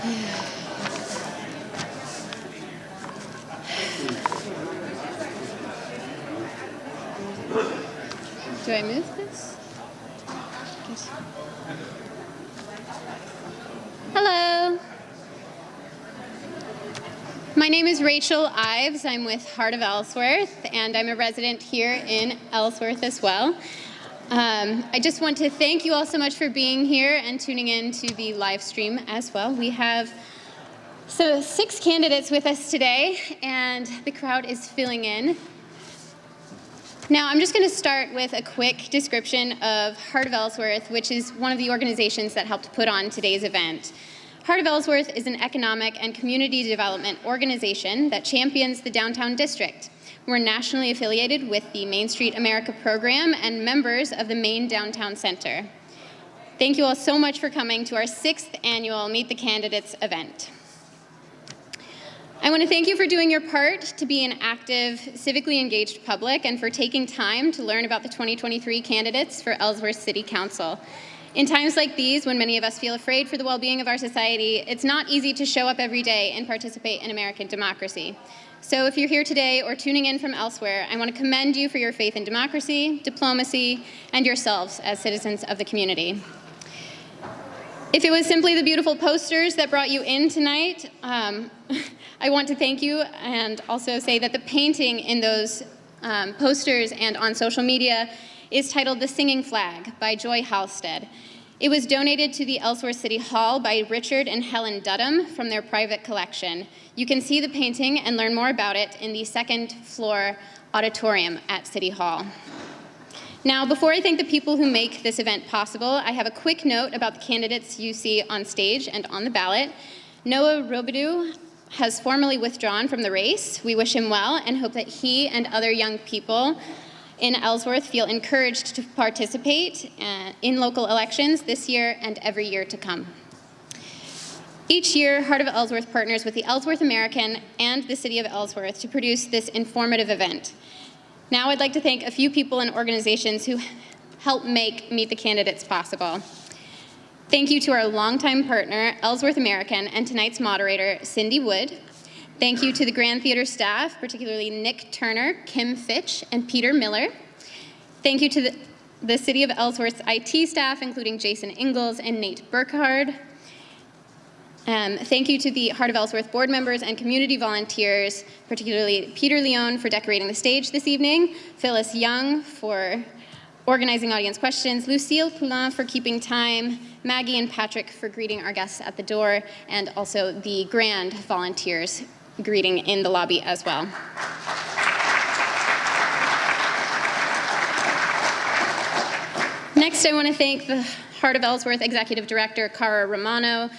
Do I move this? Hello. My name is Rachel Ives. I'm with Heart of Ellsworth, and I'm a resident here in Ellsworth as well. I just want to thank you all so much for being here and tuning in to the live stream as well. We have 6 candidates with us today, and the crowd is filling in. Now, I'm just going to start with a quick description of Heart of Ellsworth, which is one of the organizations that helped put on today's event. Heart of Ellsworth is an economic and community development organization that champions the downtown district. We're nationally affiliated with the Main Street America program and members of the Maine Downtown Center. Thank you all so much for coming to our 6th annual Meet the Candidates event. I want to thank you for doing your part to be an active, civically engaged public and for taking time to learn about the 2023 candidates for Ellsworth City Council. In times like these, when many of us feel afraid for the well-being of our society, it's not easy to show up every day and participate in American democracy. So if you're here today or tuning in from elsewhere, I want to commend you for your faith in democracy, diplomacy, and yourselves as citizens of the community. If it was simply the beautiful posters that brought you in tonight, I want to thank you and also say that the painting in those posters and on social media is titled The Singing Flag by Joy Halstead. It was donated to the Ellsworth City Hall by Richard and Helen Dudham from their private collection. You can see the painting and learn more about it in the 2nd floor auditorium at City Hall. Now, before I thank the people who make this event possible, I have a quick note about the candidates you see on stage and on the ballot. Noah Robidoux has formally withdrawn from the race. We wish him well and hope that he and other young people in Ellsworth feel encouraged to participate in local elections this year and every year to come. Each year, Heart of Ellsworth partners with the Ellsworth American and the City of Ellsworth to produce this informative event. Now I'd like to thank a few people and organizations who help make Meet the Candidates possible. Thank you to our longtime partner, Ellsworth American, and tonight's moderator, Cindy Wood. Thank you to the Grand Theater staff, particularly Nick Turner, Kim Fitch, and Peter Miller. Thank you to the City of Ellsworth's IT staff, including Jason Ingalls and Nate Burkhard. Thank you to the Heart of Ellsworth board members and community volunteers, particularly Peter Leone for decorating the stage this evening, Phyllis Young for organizing audience questions, Lucille Poulin for keeping time, Maggie and Patrick for greeting our guests at the door, and also the grand volunteers greeting in the lobby as well. Next, I want to thank the Heart of Ellsworth Executive Director, Cara Romano,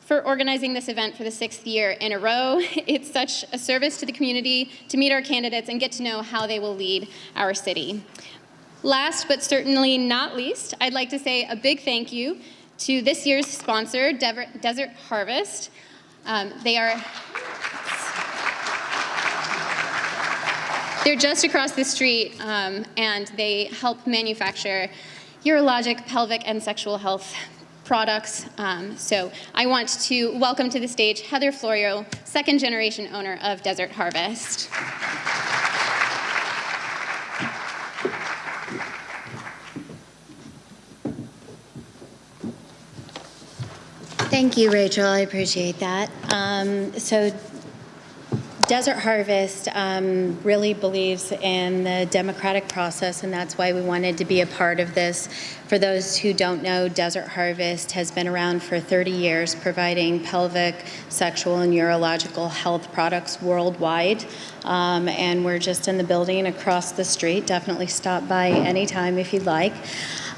for organizing this event for the 6th year in a row. It's such a service to the community to meet our candidates and get to know how they will lead our city. Last, but certainly not least, I'd like to say a big thank you to this year's sponsor, Desert Harvest. They're just across the street, and they help manufacture urologic, pelvic, and sexual health products. So I want to welcome to the stage Heather Florio, 2nd generation owner of Desert Harvest. Thank you, Rachel. I appreciate that. So Desert Harvest really believes in the democratic process, and that's why we wanted to be a part of this. For those who don't know, Desert Harvest has been around for 30 years, providing pelvic, sexual, and urological health products worldwide. And we're just in the building across the street. Definitely stop by anytime if you'd like.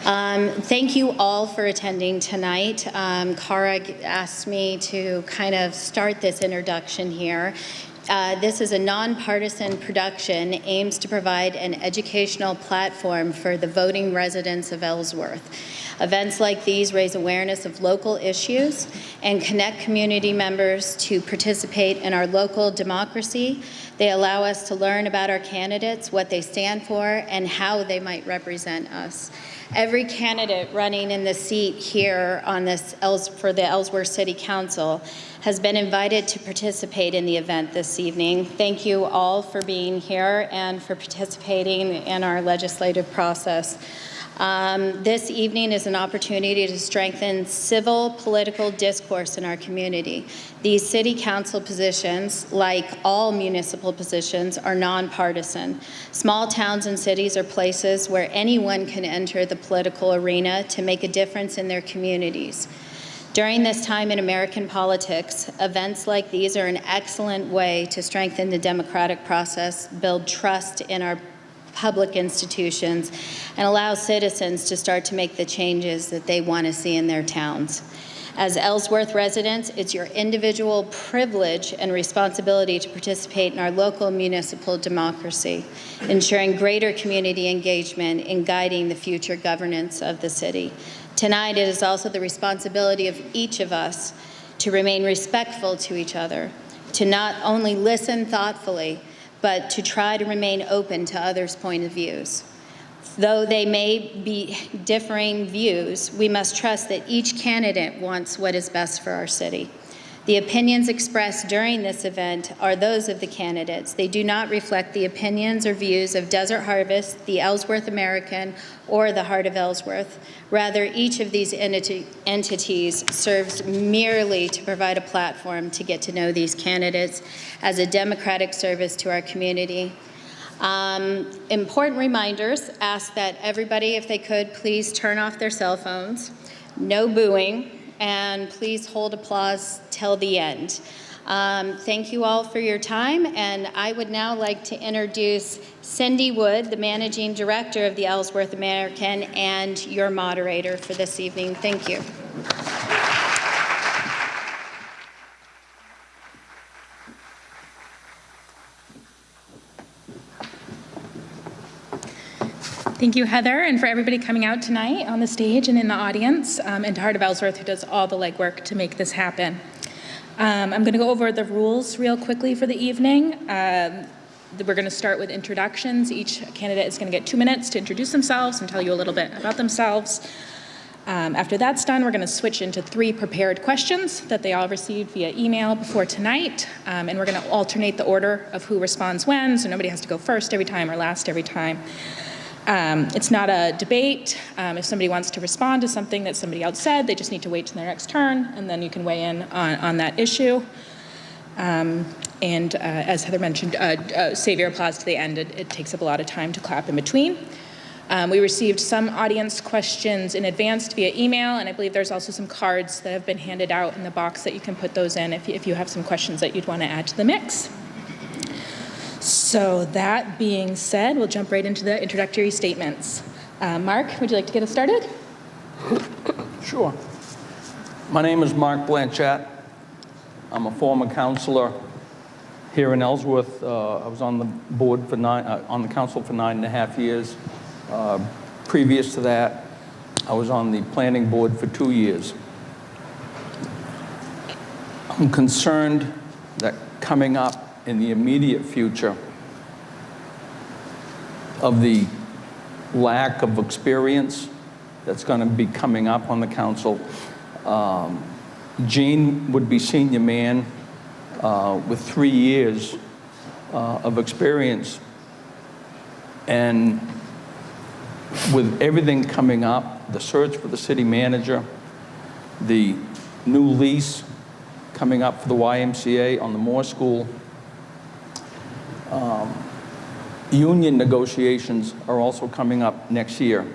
Thank you all for attending tonight. Cara asked me to kind of start this introduction here. This is a nonpartisan production, aims to provide an educational platform for the voting residents of Ellsworth. Events like these raise awareness of local issues and connect community members to participate in our local democracy. They allow us to learn about our candidates, what they stand for, and how they might represent us. Every candidate running in the seat here on this for the Ellsworth City Council has been invited to participate in the event this evening. Thank you all for being here and for participating in our legislative process. This evening is an opportunity to strengthen civil political discourse in our community. These city council positions, like all municipal positions, are nonpartisan. Small towns and cities are places where anyone can enter the political arena to make a difference in their communities. During this time in American politics, events like these are an excellent way to strengthen the democratic process, build trust in our public institutions, and allow citizens to start to make the changes that they want to see in their towns. As Ellsworth residents, it's your individual privilege and responsibility to participate in our local municipal democracy, ensuring greater community engagement in guiding the future governance of the city. Tonight, it is also the responsibility of each of us to remain respectful to each other, to not only listen thoughtfully, but to try to remain open to others' point of views. Though they may be differing views, we must trust that each candidate wants what is best for our city. The opinions expressed during this event are those of the candidates. They do not reflect the opinions or views of Desert Harvest, the Ellsworth American, or the Heart of Ellsworth. Rather, each of these entities serves merely to provide a platform to get to know these candidates as a democratic service to our community. Important reminders: ask that everybody, if they could, please turn off their cell phones. No booing. And please hold applause till the end. Thank you all for your time, and I would now like to introduce Cindy Wood, the Managing Director of the Ellsworth American, and your moderator for this evening. Thank you. Thank you, Heather, and for everybody coming out tonight on the stage and in the audience, and to Heart of Ellsworth, who does all the legwork to make this happen. I'm going to go over the rules real quickly for the evening. We're going to start with introductions. Each candidate is going to get 2 minutes to introduce themselves and tell you a little bit about themselves. After that's done, we're going to switch into 3 prepared questions that they all received via email before tonight, and we're going to alternate the order of who responds when, so nobody has to go first every time or last every time. It's not a debate. If somebody wants to respond to something that somebody else said, they just need to wait till their next turn, and then you can weigh in on that issue. As Heather mentioned, save your applause to the end. It takes up a lot of time to clap in between. We received some audience questions in advance via email, and I believe there's also some cards that have been handed out in the box that you can put those in if you have some questions that you'd want to add to the mix. So that being said, we'll jump right into the introductory statements. Mark, would you like to get us started? Sure. My name is Mark Blanchett. I'm a former counselor here in Ellsworth. I was on the board for on the council for 9.5 years. Previous to that, I was on the planning board for 2 years. I'm concerned that coming up in the immediate future of the lack of experience that's going to be coming up on the council. Gene would be senior man with 3 years of experience, and with everything coming up, the search for the city manager, the new lease coming up for the YMCA on the Moore School, union negotiations are also coming up next year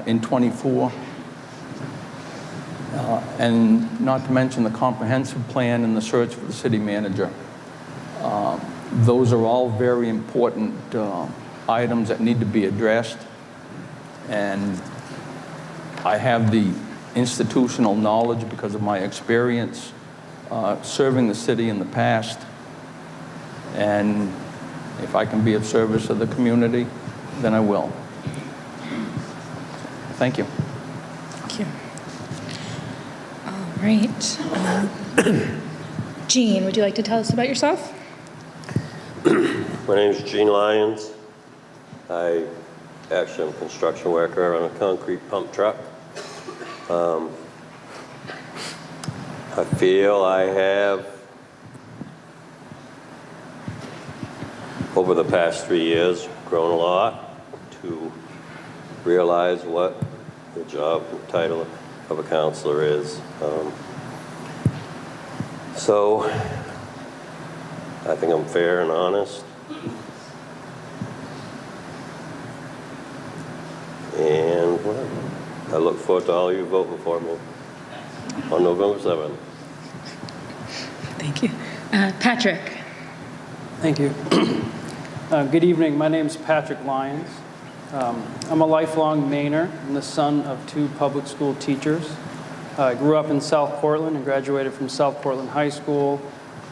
in '24. And not to mention the comprehensive plan and the search for the city manager. Those are all very important items that need to be addressed. And I have the institutional knowledge because of my experience serving the city in the past. And if I can be of service to the community, then I will. Thank you. Right. Jean, would you like to tell us about yourself? My name is Gene Lyons. I actually am a construction worker on a concrete pump truck. I feel I have, over the past 3 years, grown a lot to realize what the job and title of a counselor is. So I think I'm fair and honest. And well, I look forward to all you voting for me on November 7th. Thank you. Patrick. Thank you. Good evening. My name is Patrick Lyons. I'm a lifelong Mainer. I'm the son of 2 public school teachers. I grew up in South Portland and graduated from South Portland High School,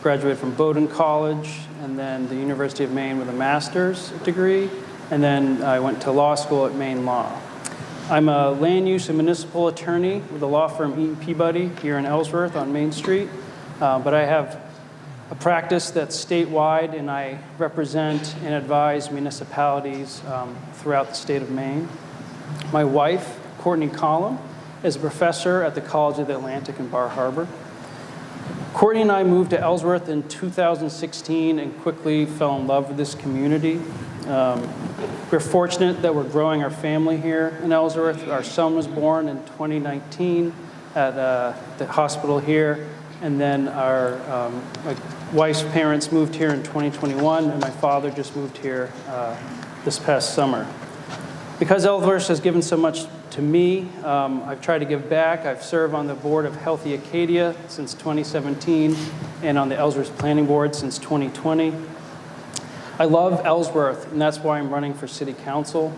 graduated from Bowdoin College, and then the University of Maine with a master's degree, and then I went to law school at Maine Law. I'm a land use and municipal attorney with the law firm Eaton Peabody here in Ellsworth on Main Street, but I have a practice that's statewide, and I represent and advise municipalities throughout the state of Maine. My wife, Courtney Collum, is a professor at the College of the Atlantic in Bar Harbor. Courtney and I moved to Ellsworth in 2016 and quickly fell in love with this community. We're fortunate that we're growing our family here in Ellsworth. Our son was born in 2019 at the hospital here, and then my wife's parents moved here in 2021, and my father just moved here this past summer. Because Ellsworth has given so much to me, I've tried to give back. I've served on the board of Healthy Acadia since 2017 and on the Ellsworth Planning Board since 2020. I love Ellsworth, and that's why I'm running for City Council.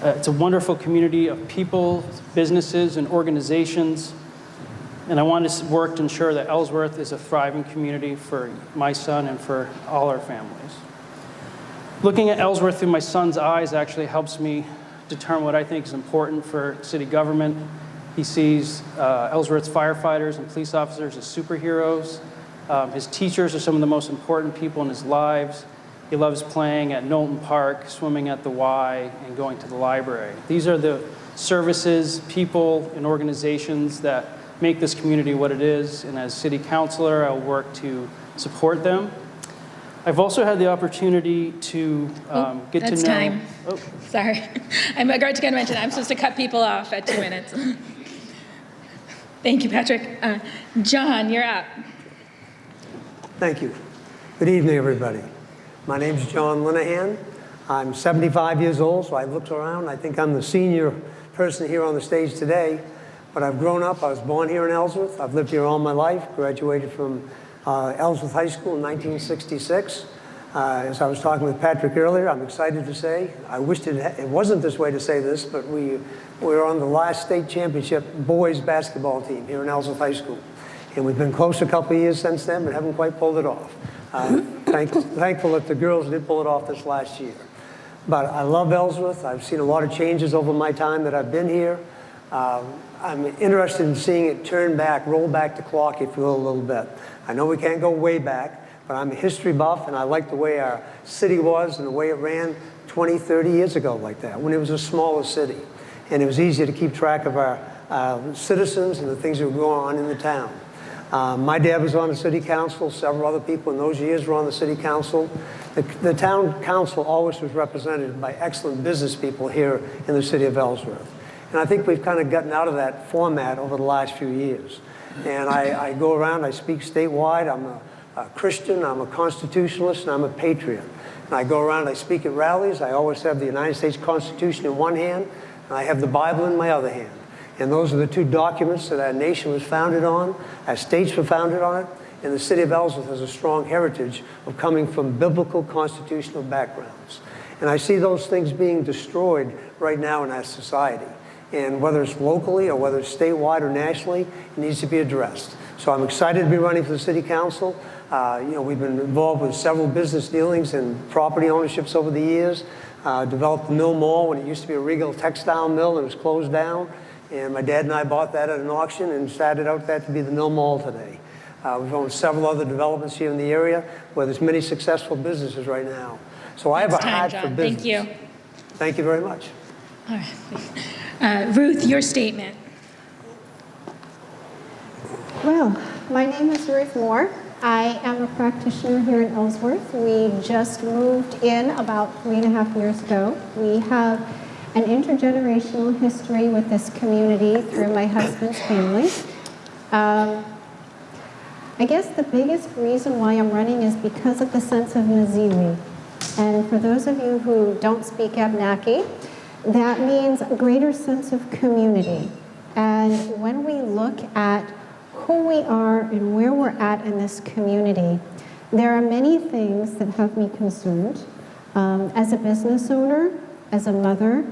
It's a wonderful community of people, businesses, and organizations, and I want to work to ensure that Ellsworth is a thriving community for my son and for all our families. Looking at Ellsworth through my son's eyes actually helps me determine what I think is important for city government. He sees Ellsworth's firefighters and police officers as superheroes. His teachers are some of the most important people in his lives. He loves playing at Knowlton Park, swimming at the Y, and going to the library. These are the services, people, and organizations that make this community what it is, and as city councilor, I'll work to support them. I've also had the opportunity to get to know... That's time. Oh. Sorry. I forgot to mention, I'm supposed to cut people off at 2 minutes. Thank you, Patrick. John, you're up. Thank you. Good evening, everybody. My name's John Linehan. I'm 75 years old, so I looked around. I think I'm the senior person here on the stage today, but I've grown up. I was born here in Ellsworth. I've lived here all my life, graduated from Ellsworth High School in 1966. As I was talking with Patrick earlier, I'm excited to say, I wished it wasn't this way to say this, but we were on the last state championship boys basketball team here in Ellsworth High School. And we've been close a couple of years since then, but haven't quite pulled it off. Thankful that the girls did pull it off this last year. But I love Ellsworth. I've seen a lot of changes over my time that I've been here. I'm interested in seeing it roll back the clock, if you will, a little bit. I know we can't go way back, but I'm a history buff, and I like the way our city was and the way it ran 20, 30 years ago like that, when it was a smaller city. And it was easier to keep track of our citizens and the things that were going on in the town. My dad was on the city council. Several other people in those years were on the city council. The town council always was represented by excellent business people here in the city of Ellsworth. And I think we've kind of gotten out of that format over the last few years. And I go around, I speak statewide. I'm a Christian, I'm a constitutionalist, and I'm a patriot. And I go around, I speak at rallies. I always have the United States Constitution in one hand, and I have the Bible in my other hand. And those are the two documents that our nation was founded on, our states were founded on it, and the city of Ellsworth has a strong heritage of coming from biblical constitutional backgrounds. And I see those things being destroyed right now in our society. And whether it's locally or whether it's statewide or nationally, it needs to be addressed. So I'm excited to be running for the city council. We've been involved with several business dealings and property ownerships over the years. Developed the Mill Mall when it used to be a Regal textile mill and it was closed down. And my dad and I bought that at an auction and started out that to be the Mill Mall today. We've owned several other developments here in the area where there's many successful businesses right now. So I have a heart for business. Thank you. Thank you very much. All right. Ruth, your statement. Well, my name is Ruth Moore. I am a practitioner here in Ellsworth. We just moved in about 3.5 years ago. We have an intergenerational history with this community through my husband's family. I guess the biggest reason why I'm running is because of the sense of Nazili. And for those of you who don't speak Abenaki, that means a greater sense of community. And when we look at who we are and where we're at in this community, there are many things that have me concerned. As a business owner, as a mother,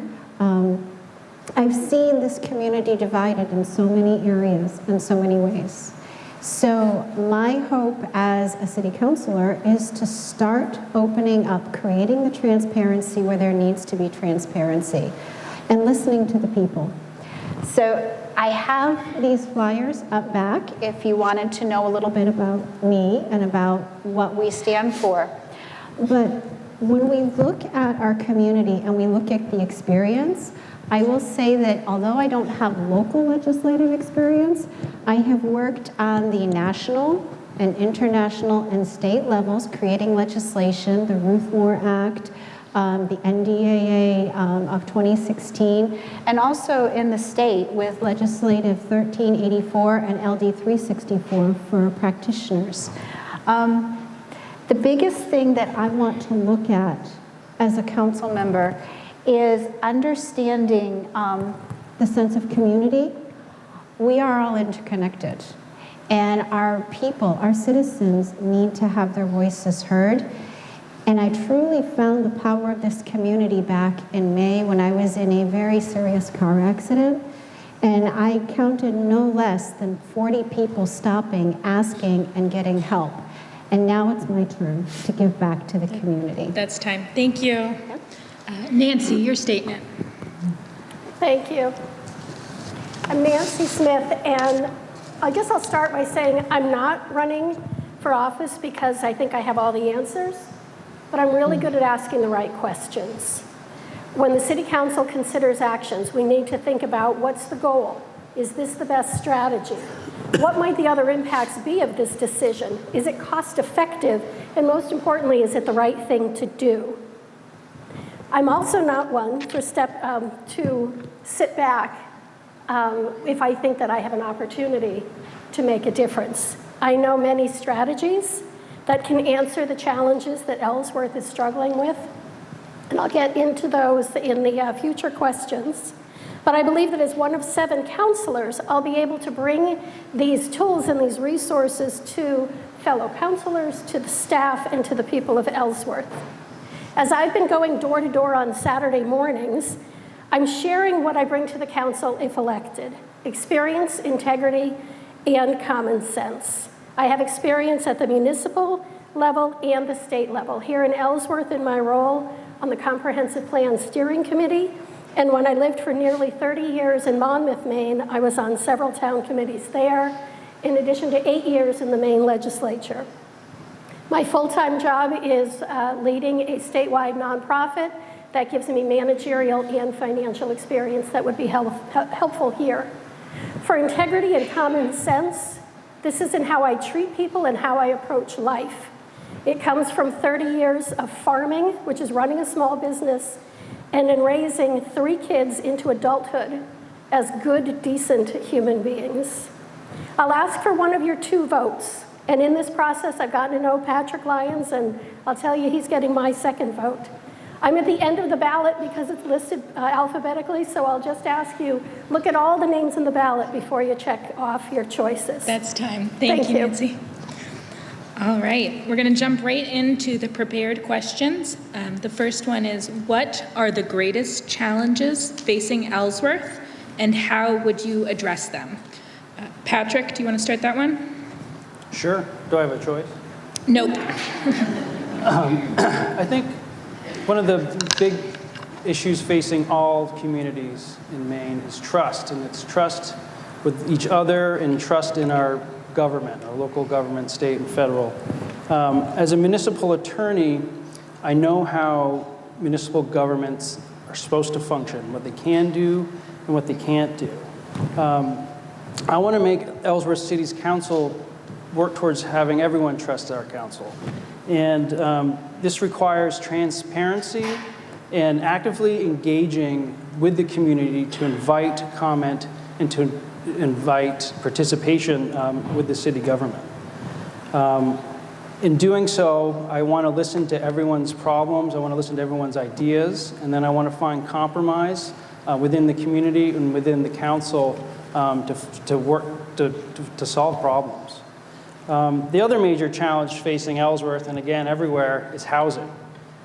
I've seen this community divided in so many areas, in so many ways. So my hope as a city councilor is to start opening up, creating the transparency where there needs to be transparency, and listening to the people. So I have these flyers up back if you wanted to know a little bit about me and about what we stand for. But when we look at our community and we look at the experience, I will say that although I don't have local legislative experience, I have worked on the national and international and state levels creating legislation, the Ruth Moore Act, the NDAA of 2016, and also in the state with Legislative 1384 and LD 364 for practitioners. The biggest thing that I want to look at as a council member is understanding the sense of community. We are all interconnected, and our people, our citizens, need to have their voices heard. And I truly found the power of this community back in May when I was in a very serious car accident, and I counted no less than 40 people stopping, asking, and getting help. And now it's my turn to give back to the community. That's time. Thank you. Nancy, your statement. Thank you. I'm Nancy Smith, and I guess I'll start by saying I'm not running for office because I think I have all the answers, but I'm really good at asking the right questions. When the City Council considers actions, we need to think about what's the goal? Is this the best strategy? What might the other impacts be of this decision? Is it cost effective? And most importantly, is it the right thing to do? I'm also not one to sit back if I think that I have an opportunity to make a difference. I know many strategies that can answer the challenges that Ellsworth is struggling with, and I'll get into those in the future questions. But I believe that as one of 7 councilors, I'll be able to bring these tools and these resources to fellow councilors, to the staff, and to the people of Ellsworth. As I've been going door to door on Saturday mornings, I'm sharing what I bring to the council if elected: experience, integrity, and common sense. I have experience at the municipal level and the state level. Here in Ellsworth, in my role on the Comprehensive Plan Steering Committee, and when I lived for nearly 30 years in Monmouth, Maine, I was on several town committees there, in addition to 8 years in the Maine legislature. My full-time job is leading a statewide nonprofit that gives me managerial and financial experience that would be helpful here. For integrity and common sense, this is in how I treat people and how I approach life. It comes from 30 years of farming, which is running a small business, and in raising 3 kids into adulthood as good, decent human beings. I'll ask for one of your 2 votes. And in this process, I've gotten to know Patrick Lyons, and I'll tell you he's getting my 2nd vote. I'm at the end of the ballot because it's listed alphabetically, so I'll just ask you, look at all the names in the ballot before you check off your choices. That's time. Thank you, Nancy. All right, we're going to jump right into the prepared questions. The first one is, what are the greatest challenges facing Ellsworth, and how would you address them? Patrick, do you want to start that one? Sure. Do I have a choice? Nope. I think one of the big issues facing all communities in Maine is trust, and it's trust with each other and trust in our government, our local government, state and federal. As a municipal attorney, I know how municipal governments are supposed to function, what they can do and what they can't do. I want to make Ellsworth City's council work towards having everyone trust our council. And this requires transparency and actively engaging with the community to invite comment and to invite participation with the city government. In doing so, I want to listen to everyone's problems, I want to listen to everyone's ideas, and then I want to find compromise within the community and within the council to work to solve problems. The other major challenge facing Ellsworth, and again everywhere, is housing.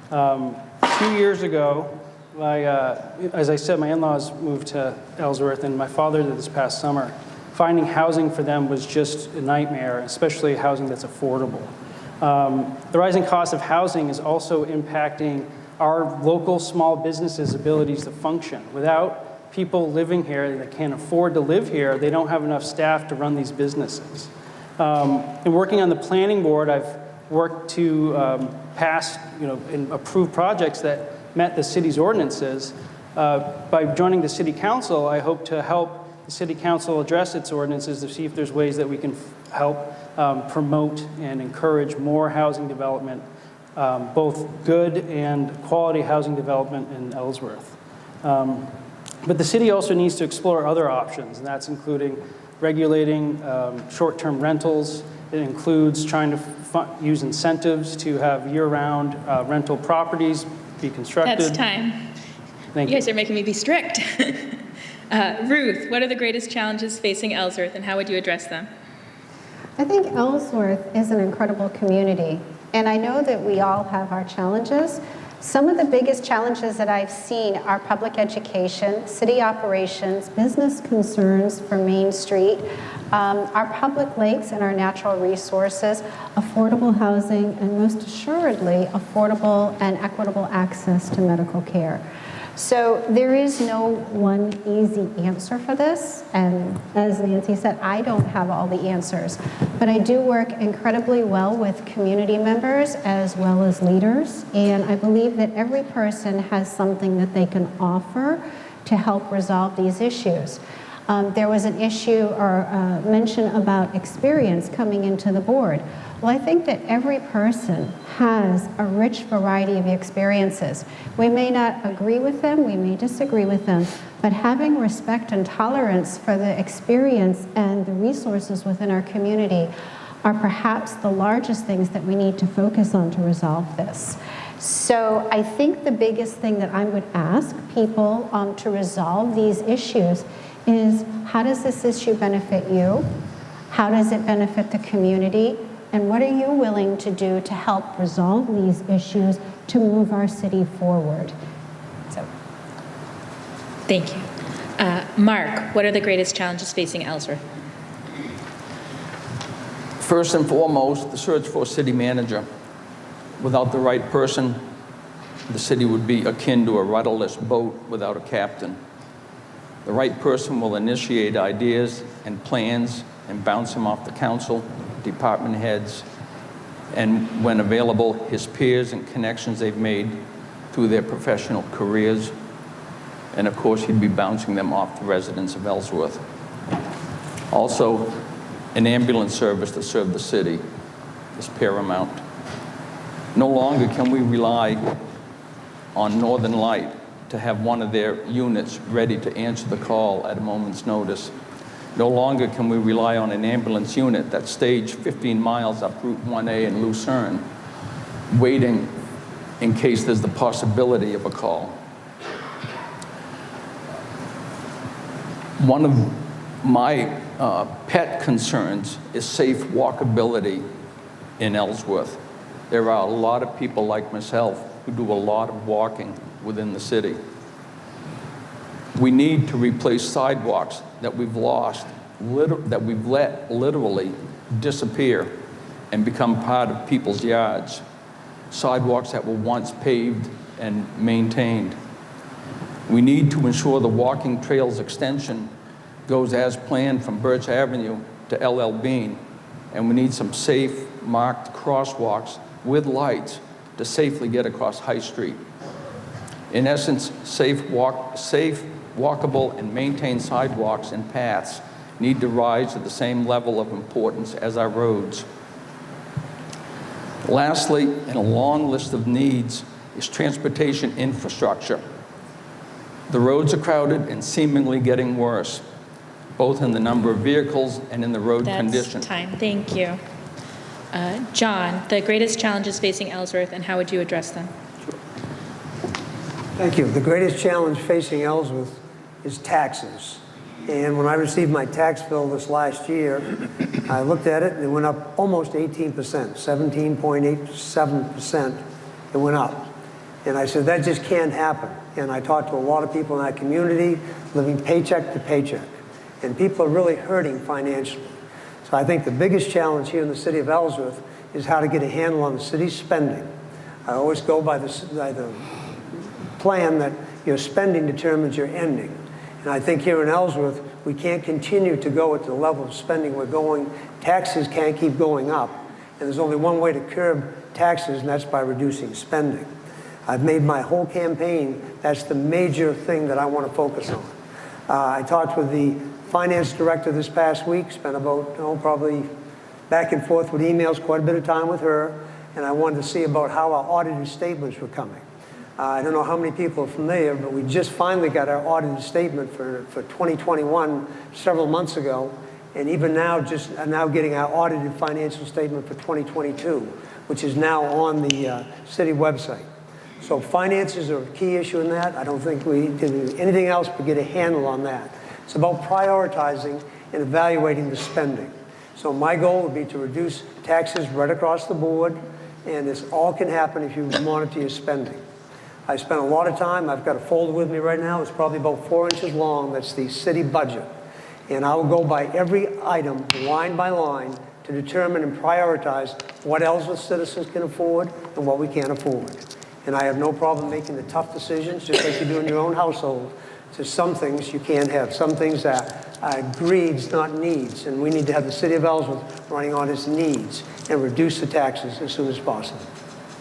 2 years ago, as I said, my in-laws moved to Ellsworth, and my father did this past summer. Finding housing for them was just a nightmare, especially housing that's affordable. The rising cost of housing is also impacting our local small businesses' abilities to function. Without people living here that can't afford to live here, they don't have enough staff to run these businesses. In working on the planning board, I've worked to pass, and approve projects that met the city's ordinances. By joining the city council, I hope to help the city council address its ordinances to see if there's ways that we can help promote and encourage more housing development, both good and quality housing development in Ellsworth. But the city also needs to explore other options, and that's including regulating short-term rentals. It includes trying to use incentives to have year-round rental properties be constructed. That's time. Thank You you. guys are making me be strict. Ruth, what are the greatest challenges facing Ellsworth, and how would you address them? I think Ellsworth is an incredible community, and I know that we all have our challenges. Some of the biggest challenges that I've seen are public education, city operations, business concerns for Main Street, our public lakes and our natural resources, affordable housing, and most assuredly, affordable and equitable access to medical care. So there is no one easy answer for this, and as Nancy said, I don't have all the answers, but I do work incredibly well with community members as well as leaders, and I believe that every person has something that they can offer to help resolve these issues. There was an issue or mention about experience coming into the board. Well, I think that every person has a rich variety of experiences. We may not agree with them, we may disagree with them, but having respect and tolerance for the experience and the resources within our community are perhaps the largest things that we need to focus on to resolve this. So I think the biggest thing that I would ask people to resolve these issues is, how does this issue benefit you? How does it benefit the community? And what are you willing to do to help resolve these issues to move our city forward? So, thank you. Mark, what are the greatest challenges facing Ellsworth? First and foremost, the search for a city manager. Without the right person, the city would be akin to a rudderless boat without a captain. The right person will initiate ideas and plans and bounce them off the council, department heads, and when available, his peers and connections they've made through their professional careers. And of course, he'd be bouncing them off the residents of Ellsworth. Also, an ambulance service to serve the city is paramount. No longer can we rely on Northern Light to have one of their units ready to answer the call at a moment's notice. No longer can we rely on an ambulance unit that's staged 15 miles up Route 1A in Lucerne, waiting in case there's the possibility of a call. One of my pet concerns is safe walkability in Ellsworth. There are a lot of people like myself who do a lot of walking within the city. We need to replace sidewalks that we've lost, that we've let literally disappear and become part of people's yards. Sidewalks that were once paved and maintained. We need to ensure the walking trails extension goes as planned from Birch Avenue to LL Bean, and we need some safe marked crosswalks with lights to safely get across High Street. In essence, safe, walkable, and maintained sidewalks and paths need to rise to the same level of importance as our roads. Lastly, in a long list of needs is transportation infrastructure. The roads are crowded and seemingly getting worse, both in the number of vehicles and in the road condition. That's time. Thank you. John, the greatest challenges facing Ellsworth, and how would you address them? Thank you. The greatest challenge facing Ellsworth is taxes. And when I received my tax bill this last year, I looked at it and it went up almost 18%, 17.87%. It went up. And I said, that just can't happen. And I talked to a lot of people in that community living paycheck to paycheck. And people are really hurting financially. So I think the biggest challenge here in the city of Ellsworth is how to get a handle on the city's spending. I always go by the plan that your spending determines your ending. And I think here in Ellsworth, we can't continue to go at the level of spending we're going. Taxes can't keep going up. And there's only one way to curb taxes, and that's by reducing spending. I've made my whole campaign, that's the major thing that I want to focus on. I talked with the finance director this past week, spent about, probably back and forth with emails, quite a bit of time with her, and I wanted to see about how our audited statements were coming. I don't know how many people are familiar, but we just finally got our audited statement for 2021 several months ago, and even now now getting our audited financial statement for 2022, which is now on the city website. So finances are a key issue in that. I don't think we do anything else but get a handle on that. It's about prioritizing and evaluating the spending. So my goal would be to reduce taxes right across the board, and this all can happen if you monitor your spending. I spent a lot of time, I've got a folder with me right now, it's probably about 4 inches long, that's the city budget. And I will go by every item, line by line, to determine and prioritize what Ellsworth citizens can afford and what we can't afford. And I have no problem making the tough decisions, just like you do in your own household. There's some things you can't have, some things that are greeds, not needs. And we need to have the city of Ellsworth running on its needs and reduce the taxes as soon as possible.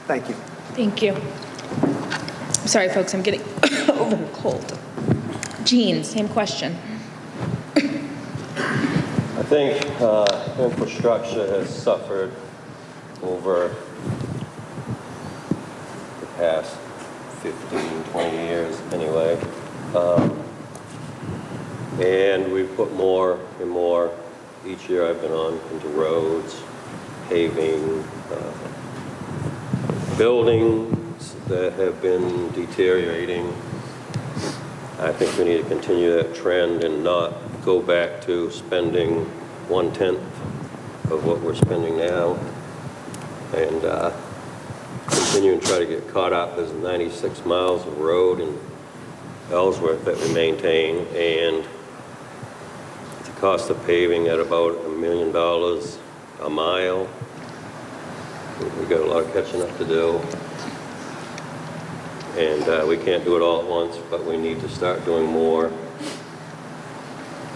Thank you. Thank you. Sorry, folks, I'm getting over a cold. Jean, same question. I think infrastructure has suffered over the past 15, 20 years anyway. And we've put more and more each year I've been on into roads, paving, buildings that have been deteriorating. I think we need to continue that trend and not go back to spending 1/10 of what we're spending now, and continue and try to get caught up. There's 96 miles of road in Ellsworth that we maintain, and the cost of paving at about $1 million a mile. We've got a lot of catching up to do. And we can't do it all at once, but we need to start doing more.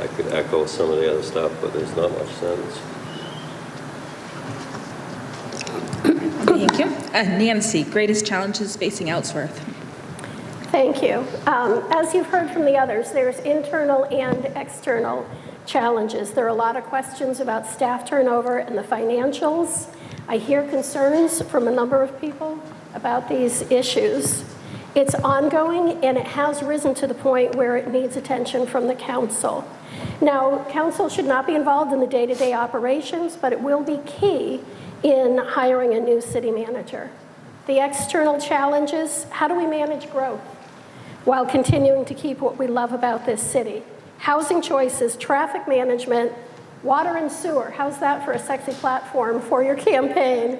I could echo some of the other stuff, but there's not much sense. Thank you. Nancy, greatest challenges facing Ellsworth. Thank you. As you've heard from the others, there's internal and external challenges. There are a lot of questions about staff turnover and the financials. I hear concerns from a number of people about these issues. It's ongoing, and it has risen to the point where it needs attention from the council. Now, council should not be involved in the day-to-day operations, but it will be key in hiring a new city manager. The external challenges: how do we manage growth while continuing to keep what we love about this city? Housing choices, traffic management, water and sewer. How's that for a sexy platform for your campaign?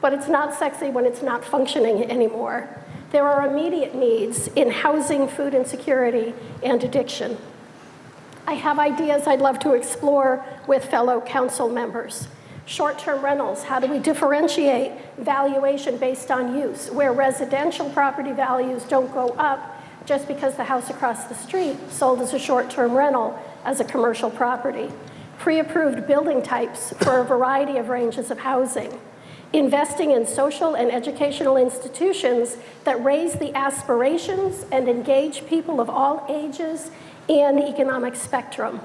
But it's not sexy when it's not functioning anymore. There are immediate needs in housing, food insecurity, and addiction. I have ideas I'd love to explore with fellow council members. Short-term rentals, how do we differentiate valuation based on use? Where residential property values don't go up, just because the house across the street sold as a short-term rental as a commercial property. Pre-approved building types for a variety of ranges of housing. Investing in social and educational institutions that raise the aspirations and engage people of all ages and economic spectrum.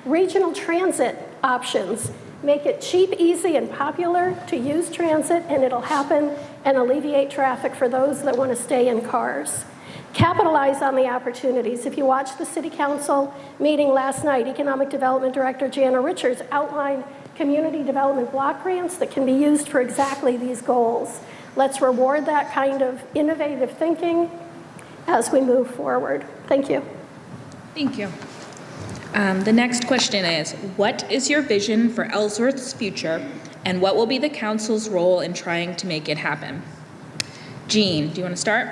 Regional transit options make it cheap, easy, and popular to use transit, and it'll happen and alleviate traffic for those that want to stay in cars. Capitalize on the opportunities. If you watched the City Council meeting last night, Economic Development Director Jana Richards outlined community development block grants that can be used for exactly these goals. Let's reward that kind of innovative thinking as we move forward. Thank you. Thank you. The next question is, what is your vision for Ellsworth's future, and what will be the council's role in trying to make it happen? Jean, do you want to start?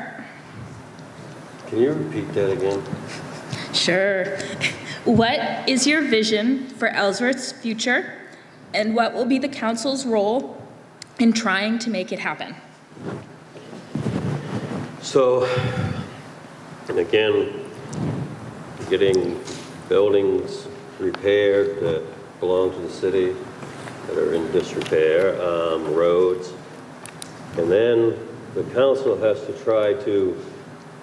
Can you repeat that again? Sure. What is your vision for Ellsworth's future, and what will be the council's role in trying to make it happen? So, and again, getting buildings repaired that belong to the city that are in disrepair, roads. And then the council has to try to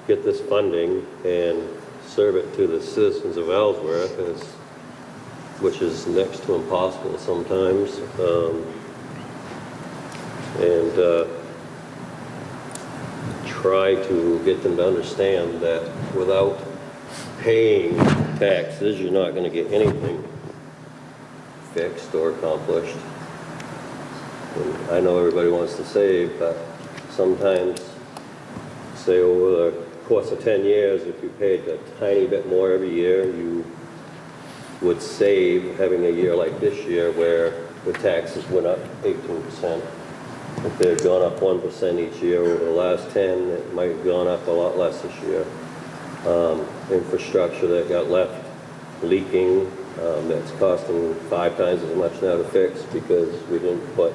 get this funding and serve it to the citizens of Ellsworth, which is next to impossible sometimes. And try to get them to understand that without paying taxes, you're not going to get anything fixed or accomplished. And I know everybody wants to save, but sometimes, say over the course of 10 years, if you paid a tiny bit more every year, you would save having a year like this year where the taxes went up 18%. If they had gone up 1% each year over the last 10, it might have gone up a lot less this year. Infrastructure that got left leaking, that's costing 5 times as much now to fix because we didn't put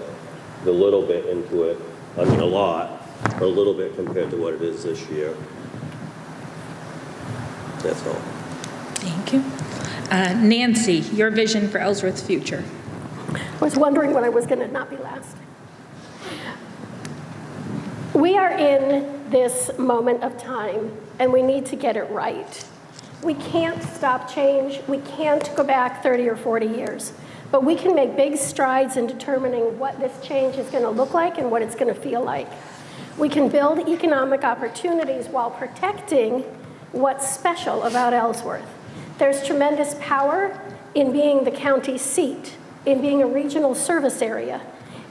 the little bit into it. I mean, a lot, or a little bit compared to what it is this year. That's all. Thank you. Nancy, your vision for Ellsworth's future. I was wondering when I was going to not be last. We are in this moment of time, and we need to get it right. We can't stop change. We can't go back 30 or 40 years. But we can make big strides in determining what this change is going to look like and what it's going to feel like. We can build economic opportunities while protecting what's special about Ellsworth. There's tremendous power in being the county seat, in being a regional service area,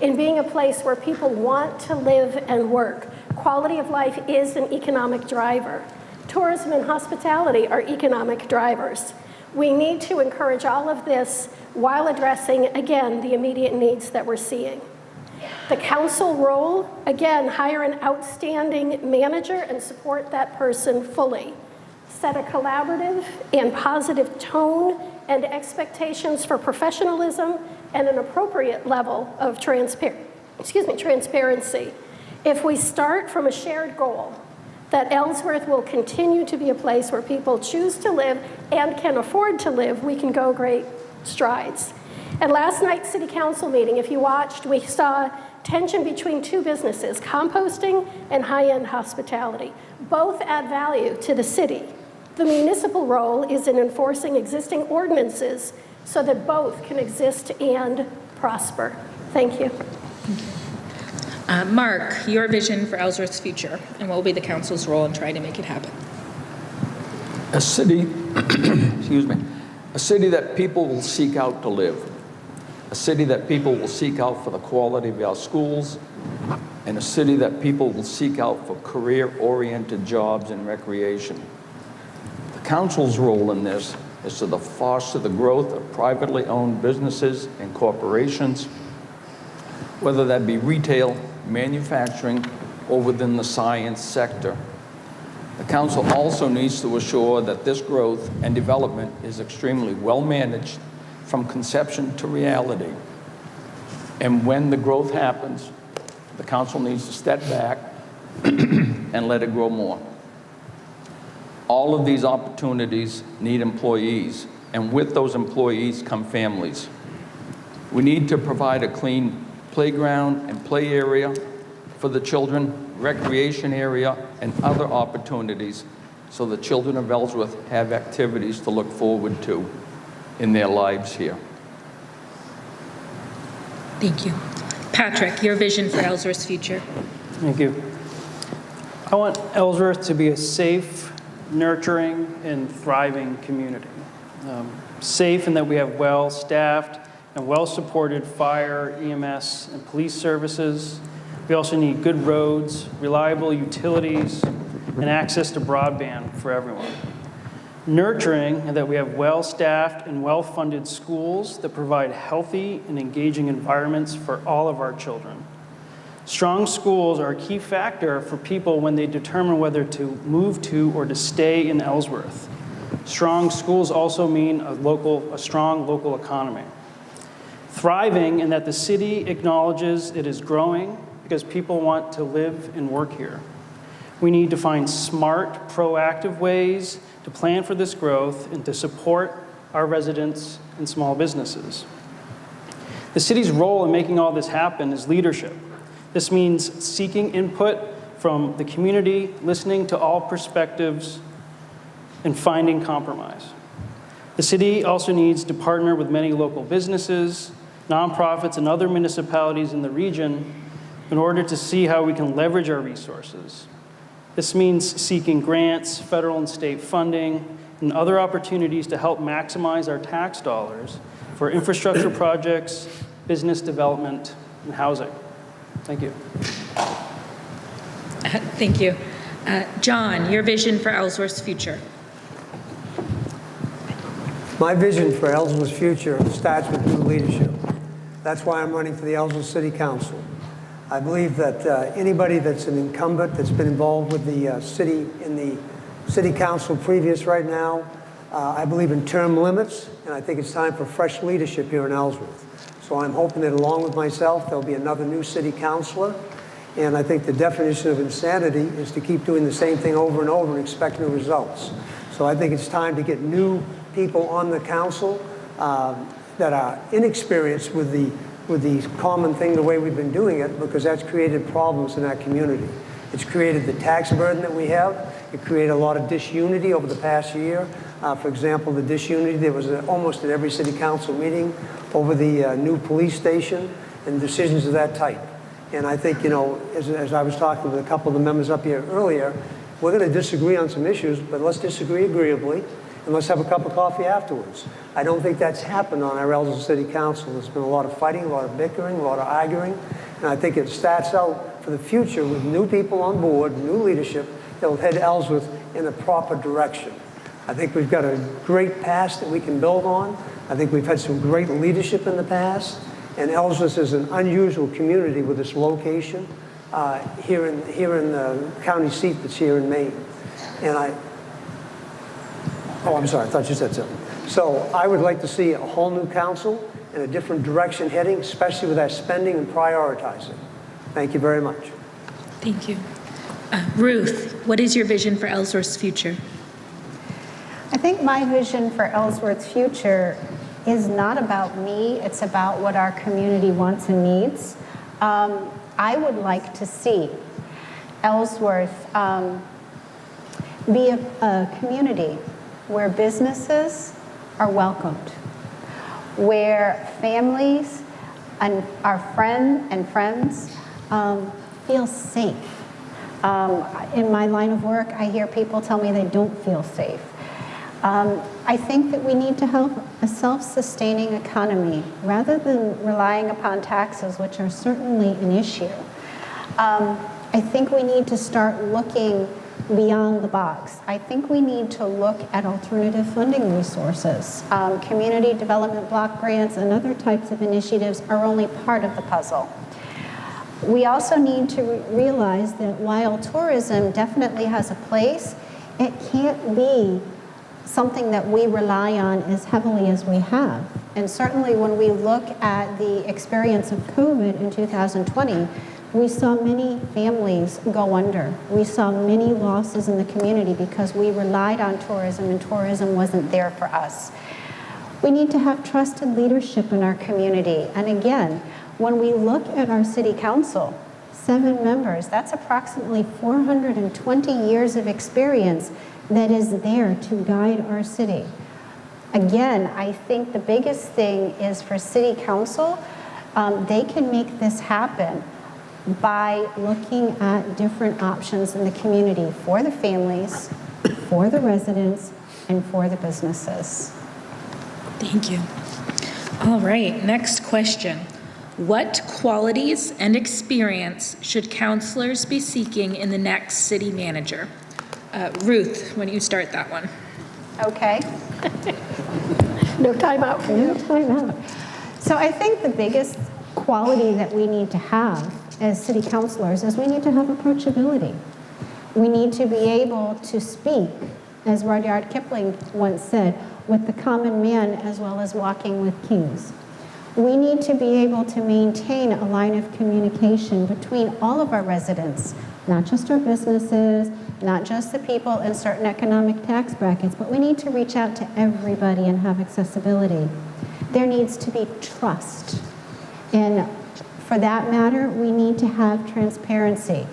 in being a place where people want to live and work. Quality of life is an economic driver. Tourism and hospitality are economic drivers. We need to encourage all of this while addressing, again, the immediate needs that we're seeing. The council role, again, hire an outstanding manager and support that person fully. Set a collaborative and positive tone and expectations for professionalism and an appropriate level of transparency. If we start from a shared goal that Ellsworth will continue to be a place where people choose to live and can afford to live, we can go great strides. At last night's city council meeting, if you watched, we saw tension between two businesses, composting and high-end hospitality. Both add value to the city. The municipal role is in enforcing existing ordinances so that both can exist and prosper. Thank you. Mark, your vision for Ellsworth's future, and what will be the council's role in trying to make it happen? A city, excuse me, a city that people will seek out to live. A city that people will seek out for the quality of our schools, and a city that people will seek out for career-oriented jobs and recreation. The council's role in this is to foster the growth of privately owned businesses and corporations, whether that be retail, manufacturing, or within the science sector. The council also needs to assure that this growth and development is extremely well managed from conception to reality. And when the growth happens, the council needs to step back and let it grow more. All of these opportunities need employees, and with those employees come families. We need to provide a clean playground and play area for the children, recreation area, and other opportunities so the children of Ellsworth have activities to look forward to in their lives here. Thank you. Patrick, your vision for Ellsworth's future. Thank you. I want Ellsworth to be a safe, nurturing, and thriving community. Safe in that we have well-staffed and well-supported fire, EMS, and police services. We also need good roads, reliable utilities, and access to broadband for everyone. Nurturing in that we have well-staffed and well-funded schools that provide healthy and engaging environments for all of our children. Strong schools are a key factor for people when they determine whether to move to or to stay in Ellsworth. Strong schools also mean a strong local economy. Thriving in that the city acknowledges it is growing because people want to live and work here. We need to find smart, proactive ways to plan for this growth and to support our residents and small businesses. The city's role in making all this happen is leadership. This means seeking input from the community, listening to all perspectives, and finding compromise. The city also needs to partner with many local businesses, nonprofits, and other municipalities in the region in order to see how we can leverage our resources. This means seeking grants, federal and state funding, and other opportunities to help maximize our tax dollars for infrastructure projects, business development, and housing. Thank you. Thank you. John, your vision for Ellsworth's future. My vision for Ellsworth's future starts with new leadership. That's why I'm running for the Ellsworth City Council. I believe that anybody that's an incumbent that's been involved with the city in the city council previous right now, I believe in term limits, and I think it's time for fresh leadership here in Ellsworth. So I'm hoping that along with myself, there'll be another new city councilor. And I think the definition of insanity is to keep doing the same thing over and over and expect new results. So I think it's time to get new people on the council that are inexperienced with the common thing, the way we've been doing it, because that's created problems in our community. It's created the tax burden that we have. It created a lot of disunity over the past year. For example, the disunity, there was almost at every city council meeting over the new police station and decisions of that type. And I think, as I was talking with a couple of the members up here earlier, we're going to disagree on some issues, but let's disagree agreeably, and let's have a cup of coffee afterwards. I don't think that's happened on our Ellsworth City Council. There's been a lot of fighting, a lot of bickering, a lot of arguing, and I think it starts out for the future with new people on board, new leadership that will head Ellsworth in a proper direction. I think we've got a great past that we can build on. I think we've had some great leadership in the past, and Ellsworth is an unusual community with its location here in the county seat that's here in Maine. And I'm sorry, I thought you said something. So I would like to see a whole new council in a different direction heading, especially with our spending and prioritizing. Thank you very much. Thank you. Ruth, what is your vision for Ellsworth's future? I think my vision for Ellsworth's future is not about me, it's about what our community wants and needs. I would like to see Ellsworth be a community where businesses are welcomed, where families and our friends feel safe. In my line of work, I hear people tell me they don't feel safe. I think that we need to have a self-sustaining economy rather than relying upon taxes, which are certainly an issue. I think we need to start looking beyond the box. I think we need to look at alternative funding resources. Community development block grants and other types of initiatives are only part of the puzzle. We also need to realize that while tourism definitely has a place, it can't be something that we rely on as heavily as we have. And certainly when we look at the experience of COVID in 2020, We saw many families go under. We saw many losses in the community because we relied on tourism and tourism wasn't there for us. We need to have trusted leadership in our community. And again, when we look at our city council, 7 members, that's approximately 420 years of experience that is there to guide our city. Again, I think the biggest thing is for city council, they can make this happen by looking at different options in the community for the families, for the residents, and for the businesses. Thank you. All right, next question. What qualities and experience should counselors be seeking in the next city manager? Ruth, why don't you start that one? Okay. No timeout for you. No timeout. So I think the biggest quality that we need to have as city councilors is we need to have approachability. We need to be able to speak, as Rudyard Kipling once said, with the common man as well as walking with kings. We need to be able to maintain a line of communication between all of our residents, not just our businesses, not just the people in certain economic tax brackets, but we need to reach out to everybody and have accessibility. There needs to be trust. And for that matter, we need to have transparency.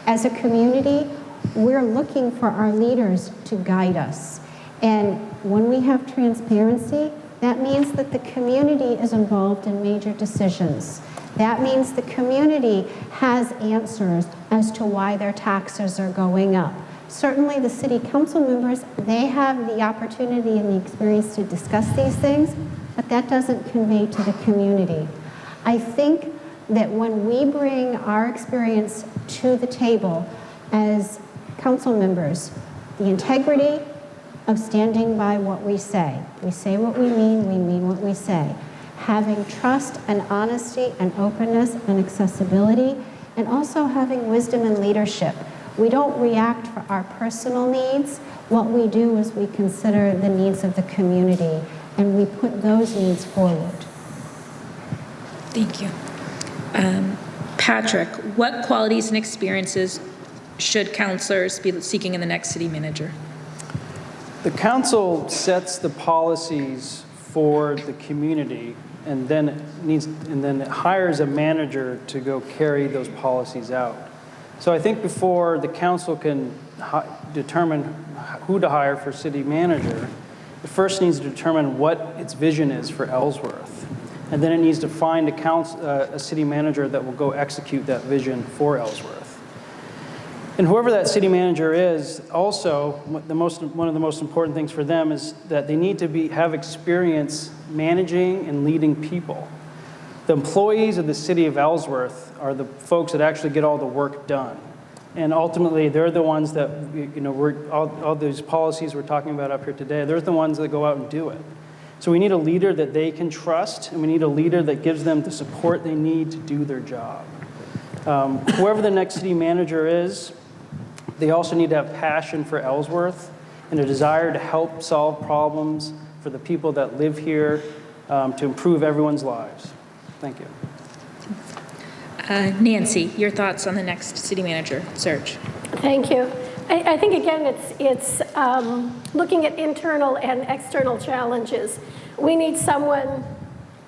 As a community, we're looking for our leaders to guide us. And when we have transparency, that means that the community is involved in major decisions. That means the community has answers as to why their taxes are going up. Certainly the city council members, they have the opportunity and the experience to discuss these things, but that doesn't convey to the community. I think that when we bring our experience to the table as council members, the integrity of standing by what we say what we mean what we say, having trust and honesty and openness and accessibility, and also having wisdom and leadership. We don't react for our personal needs. What we do is we consider the needs of the community, and we put those needs forward. Thank you. Patrick, what qualities and experiences should counselors be seeking in the next city manager? The council sets the policies for the community, and then it hires a manager to go carry those policies out. So I think before the council can determine who to hire for city manager, it first needs to determine what its vision is for Ellsworth. And then it needs to find a city manager that will go execute that vision for Ellsworth. And whoever that city manager is, also, one of the most important things for them is that they need to have experience managing and leading people. The employees of the city of Ellsworth are the folks that actually get all the work done. And ultimately, they're the ones that, all these policies we're talking about up here today, they're the ones that go out and do it. So we need a leader that they can trust, and we need a leader that gives them the support they need to do their job. Whoever the next city manager is, they also need to have passion for Ellsworth and a desire to help solve problems for the people that live here to improve everyone's lives. Thank you. Nancy, your thoughts on the next city manager search? Thank you. I think, again, it's looking at internal and external challenges. We need someone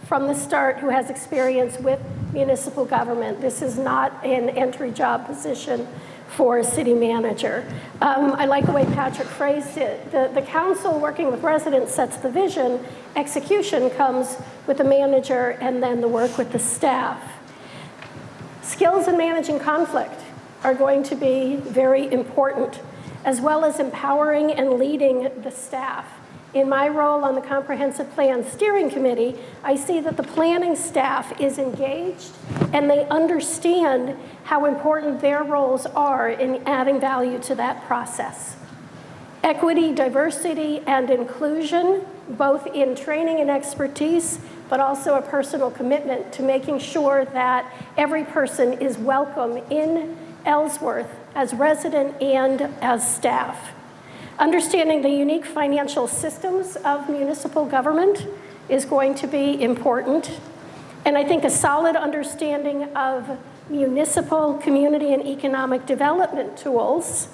from the start who has experience with municipal government. This is not an entry job position for a city manager. I like the way Patrick phrased it. The council working with residents sets the vision. Execution comes with the manager and then the work with the staff. Skills in managing conflict are going to be very important, as well as empowering and leading the staff. In my role on the Comprehensive Plan Steering Committee, I see that the planning staff is engaged and they understand how important their roles are in adding value to that process. Equity, diversity, and inclusion, both in training and expertise, but also a personal commitment to making sure that every person is welcome in Ellsworth as resident and as staff. Understanding the unique financial systems of municipal government is going to be important. And I think a solid understanding of municipal, community, and economic development tools,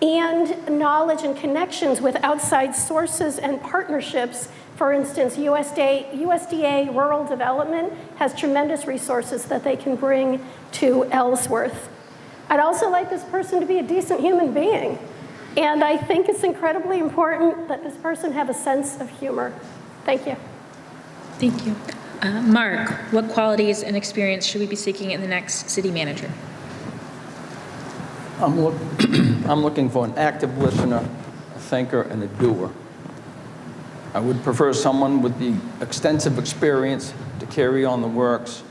and knowledge and connections with outside sources and partnerships. For instance, USDA Rural Development has tremendous resources that they can bring to Ellsworth. I'd also like this person to be a decent human being. And I think it's incredibly important that this person have a sense of humor. Thank you. Thank you. Mark, what qualities and experience should we be seeking in the next city manager? I'm looking for an active listener, a thinker, and a doer. I would prefer someone with the extensive experience to carry on the works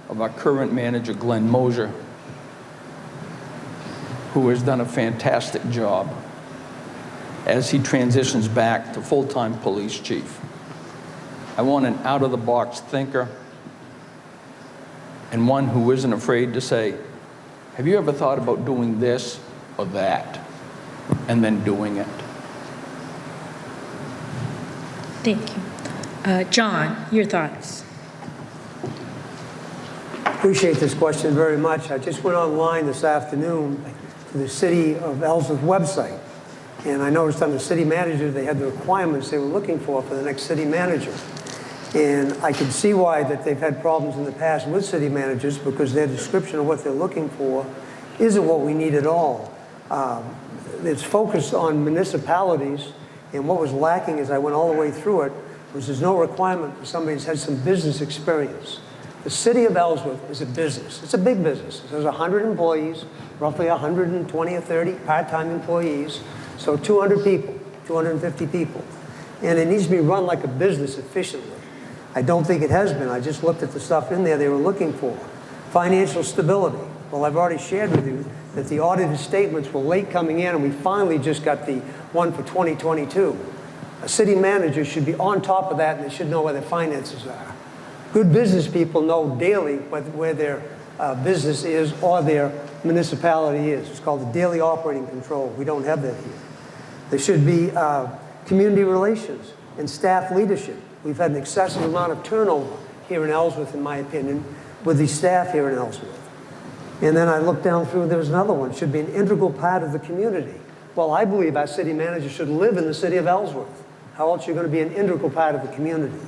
of our current manager, Glenn Mosier, who has done a fantastic job as he transitions back to full-time police chief. I want an out-of-the-box thinker and one who isn't afraid to say, have you ever thought about doing this or that, and then doing it? Thank you. John, your thoughts? Appreciate this question very much. I just went online this afternoon to the City of Ellsworth website, and I noticed on the city manager they had the requirements they were looking for the next city manager. And I can see why that they've had problems in the past with city managers, because their description of what they're looking for isn't what we need at all. It's focused on municipalities, and what was lacking as I went all the way through it was there's no requirement for somebody who's had some business experience. The city of Ellsworth is a business. It's a big business. There's 100 employees, roughly 120 or 30 part-time employees, so 200 people, 250 people. And it needs to be run like a business efficiently. I don't think it has been. I just looked at the stuff in there they were looking for. Financial stability. Well, I've already shared with you that the audited statements were late coming in, and we finally just got the one for 2022. A city manager should be on top of that, and they should know where their finances are. Good business people know daily where their business is or their municipality is. It's called the daily operating control. We don't have that here. There should be community relations and staff leadership. We've had an excessive amount of turnover here in Ellsworth, in my opinion, with the staff here in Ellsworth. And then I looked down through, there was another one, should be an integral part of the community. Well, I believe our city manager should live in the city of Ellsworth. How else are you going to be an integral part of the community?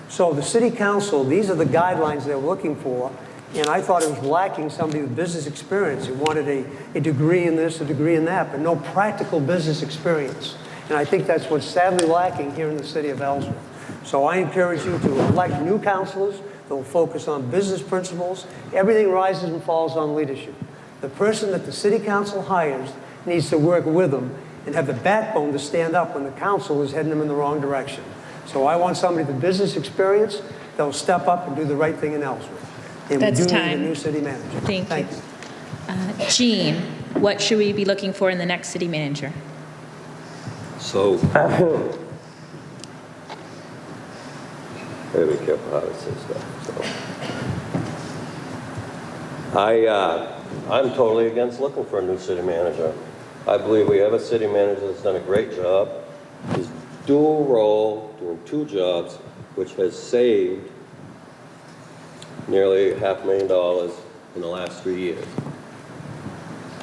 So the city council, these are the guidelines they were looking for, and I thought it was lacking somebody with business experience who wanted a degree in this, a degree in that, but no practical business experience. And I think that's what's sadly lacking here in the city of Ellsworth. So I encourage you to elect new councilors that will focus on business principles. Everything rises and falls on leadership. The person that the city council hires needs to work with them and have the backbone to stand up when the council is heading them in the wrong direction. So I want somebody with business experience that will step up and do the right thing in Ellsworth. And That's we do need time. a new city manager. Thank you. Jean, what should we be looking for in the next city manager? So, gotta be careful how to say stuff. So, I'm totally against looking for a new city manager. I believe we have a city manager that's done a great job. He's dual role, doing two jobs, which has saved nearly $500,000 in the last 3 years.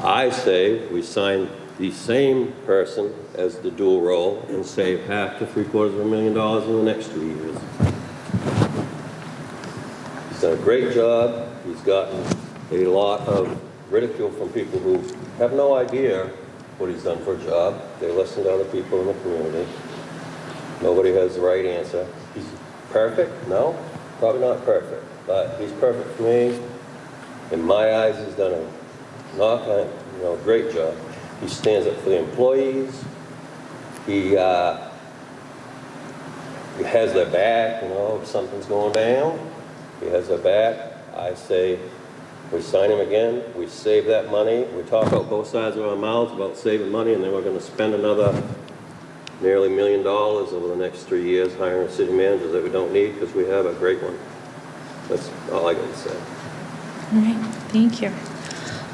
I say we sign the same person as the dual role and save $500,000 to $750,000 in the next 2 years. He's done a great job. He's gotten a lot of ridicule from people who have no idea what he's done for a job. They listen to other people in the community. Nobody has the right answer. He's perfect? No, probably not perfect, but he's perfect for me. In my eyes, he's done a great job. He stands up for the employees. He has their back, if something's going down. He has their back. I say we sign him again. We save that money. We talk out both sides of our mouths about saving money, and then we're going to spend another nearly $1 million over the next 3 years hiring city managers that we don't need because we have a great one. That's all I got to say. All right, thank you.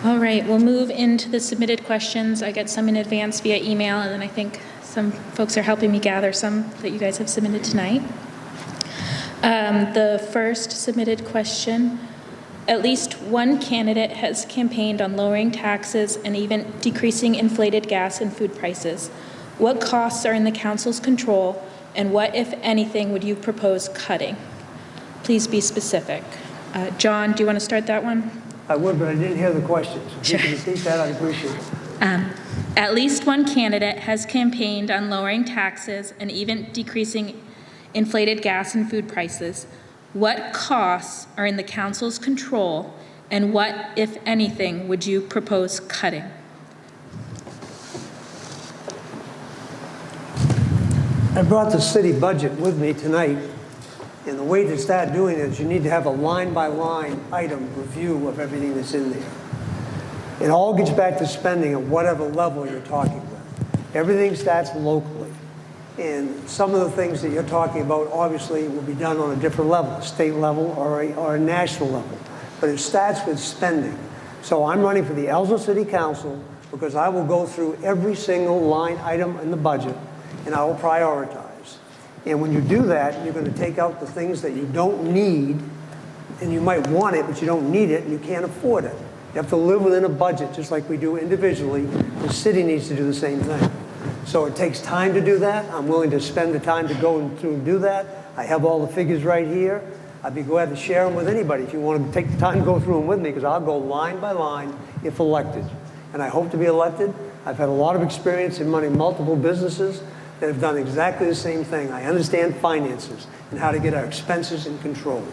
All right, we'll move into the submitted questions. I get some in advance via email, and then I think some folks are helping me gather some that you guys have submitted tonight. The first submitted question, at least one candidate has campaigned on lowering taxes and even decreasing inflated gas and food prices. What costs are in the council's control, and what, if anything, would you propose cutting? Please be specific. John, do you want to start that one? I would, but I didn't hear the question. So if you can repeat that, I'd appreciate it. At least one candidate has campaigned on lowering taxes and even decreasing inflated gas and food prices. What costs are in the council's control, and what, if anything, would you propose cutting? I brought the city budget with me tonight, and the way to start doing it is you need to have a line-by-line item review of everything that's in there. It all gets back to spending at whatever level you're talking about. Everything starts locally, and some of the things that you're talking about obviously will be done on a different level, a state level or a national level, but it starts with spending. So I'm running for the Ellsworth City Council because I will go through every single line item in the budget and I will prioritize. And when you do that, you're going to take out the things that you don't need, and you might want it, but you don't need it, and you can't afford it. You have to live within a budget, just like we do individually. The city needs to do the same thing. So it takes time to do that. I'm willing to spend the time to go through and do that. I have all the figures right here. I'd be glad to share them with anybody if you want to take the time to go through them with me, because I'll go line by line if elected. And I hope to be elected. I've had a lot of experience in running multiple businesses that have done exactly the same thing. I understand finances and how to get our expenses in control.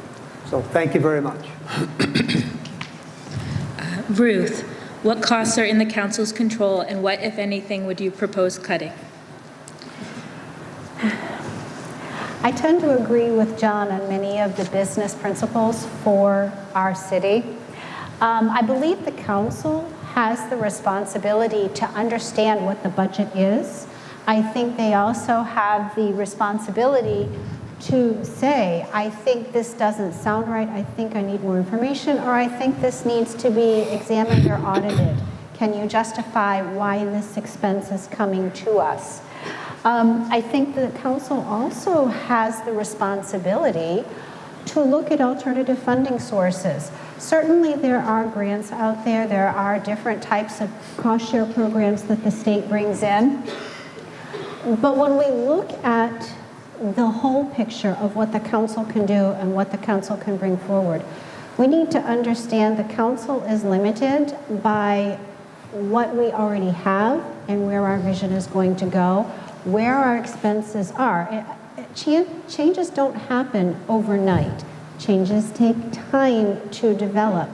So thank you very much. Ruth, what costs are in the council's control, and what, if anything, would you propose cutting? I tend to agree with John on many of the business principles for our city. I believe the council has the responsibility to understand what the budget is. I think they also have the responsibility to say, I think this doesn't sound right, I think I need more information, or I think this needs to be examined or audited. Can you justify why this expense is coming to us? I think the council also has the responsibility to look at alternative funding sources. Certainly there are grants out there, there are different types of cost share programs that the state brings in. But when we look at the whole picture of what the council can do and what the council can bring forward, we need to understand the council is limited by what we already have and where our vision is going to go, where our expenses are. Changes don't happen overnight. Changes take time to develop.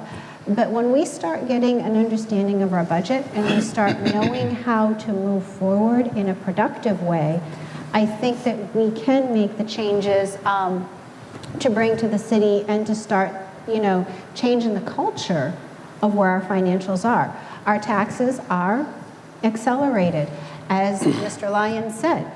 But when we start getting an understanding of our budget and we start knowing how to move forward in a productive way, I think that we can make the changes to bring to the city and to start, changing the culture of where our financials are. Our taxes are accelerated. As Mr. Lyons said,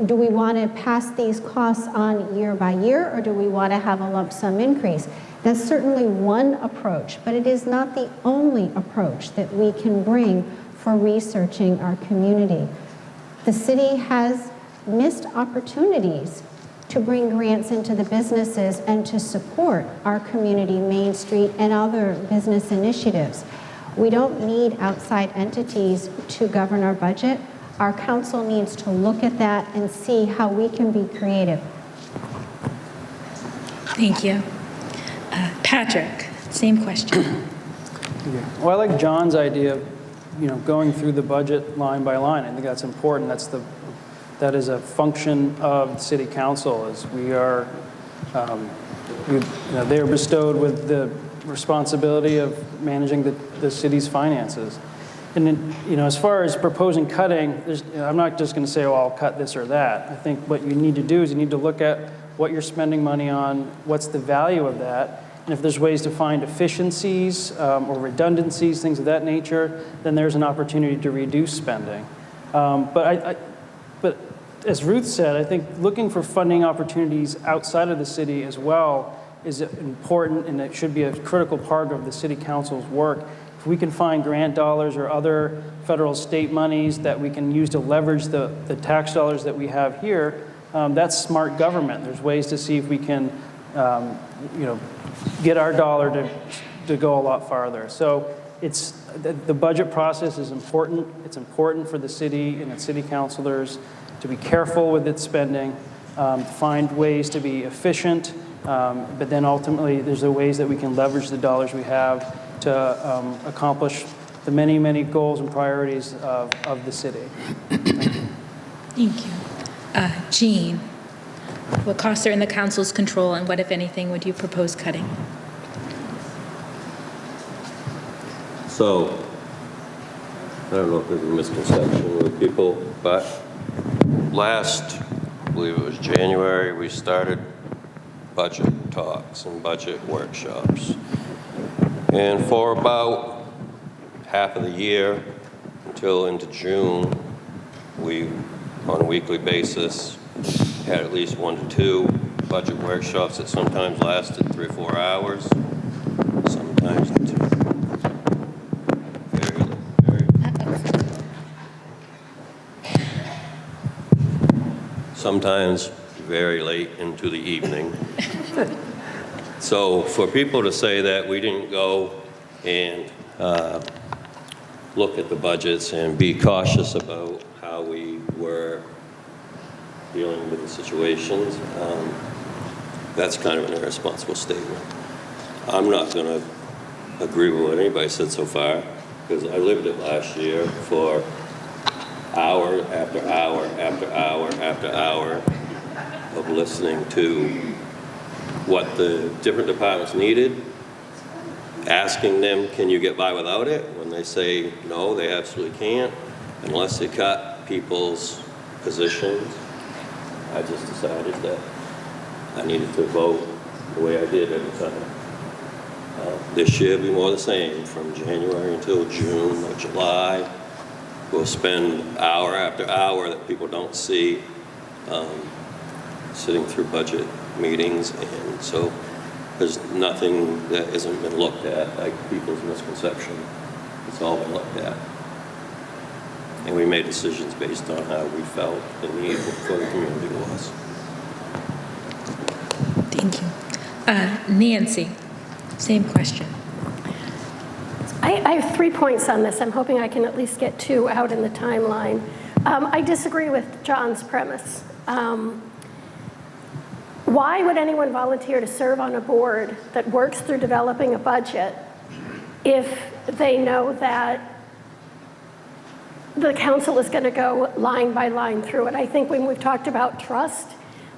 do we want to pass these costs on year by year, or do we want to have a lump sum increase? That's certainly one approach, but it is not the only approach that we can bring for researching our community. The city has missed opportunities to bring grants into the businesses and to support our community, Main Street, and other business initiatives. We don't need outside entities to govern our budget. Our council needs to look at that and see how we can be creative. Thank you. Patrick, same question. Well, I like John's idea of, going through the budget line by line. I think that's important. That is a function of the city council, as we are, they are bestowed with the responsibility of managing the city's finances. And then, as far as proposing cutting, I'm not just going to say, I'll cut this or that. I think what you need to do is you need to look at what you're spending money on, what's the value of that, and if there's ways to find efficiencies or redundancies, things of that nature, then there's an opportunity to reduce spending. But as Ruth said, I think looking for funding opportunities outside of the city as well is important, and it should be a critical part of the city council's work. If we can find grant dollars or other federal state monies that we can use to leverage the tax dollars that we have here, that's smart government. There's ways to see if we can get our dollar to go a lot farther. So the budget process is important. It's important for the city and its city councilors to be careful with its spending, to find ways to be efficient, but then ultimately there's the ways that we can leverage the dollars we have to accomplish the many, many goals and priorities of the city. Thank you. Jean, what costs are in the council's control, and what, if anything, would you propose cutting? So, I don't know if there's a misconception with people, but last, I believe it was January, we started budget talks and budget workshops. And for about half of the year, until into June, we, on a weekly basis, had at least 1 to 2 budget workshops that sometimes lasted 3 or 4 hours, sometimes 2. Sometimes very late into the evening. So for people to say that we didn't go and look at the budgets and be cautious about how we were dealing with the situations, that's kind of an irresponsible statement. I'm not going to agree with what anybody said so far, because I lived it last year for hour after hour after hour after hour of listening to what the different departments needed, asking them, can you get by without it? When they say no, they absolutely can't, unless they cut people's positions. I just decided that I needed to vote the way I did at the time. This year will be more the same, from January until June or July. We'll spend hour after hour that people don't see sitting through budget meetings, and so there's nothing that hasn't been looked at, like people's misconception. It's all been looked at. And we made decisions based on how we felt the need for the community was. Thank you. Nancy, same question. I have 3 points on this. I'm hoping I can at least get 2 out in the timeline. I disagree with John's premise. Why would anyone volunteer to serve on a board that works through developing a budget if they know that the council is going to go line by line through it? I think when we've talked about trust,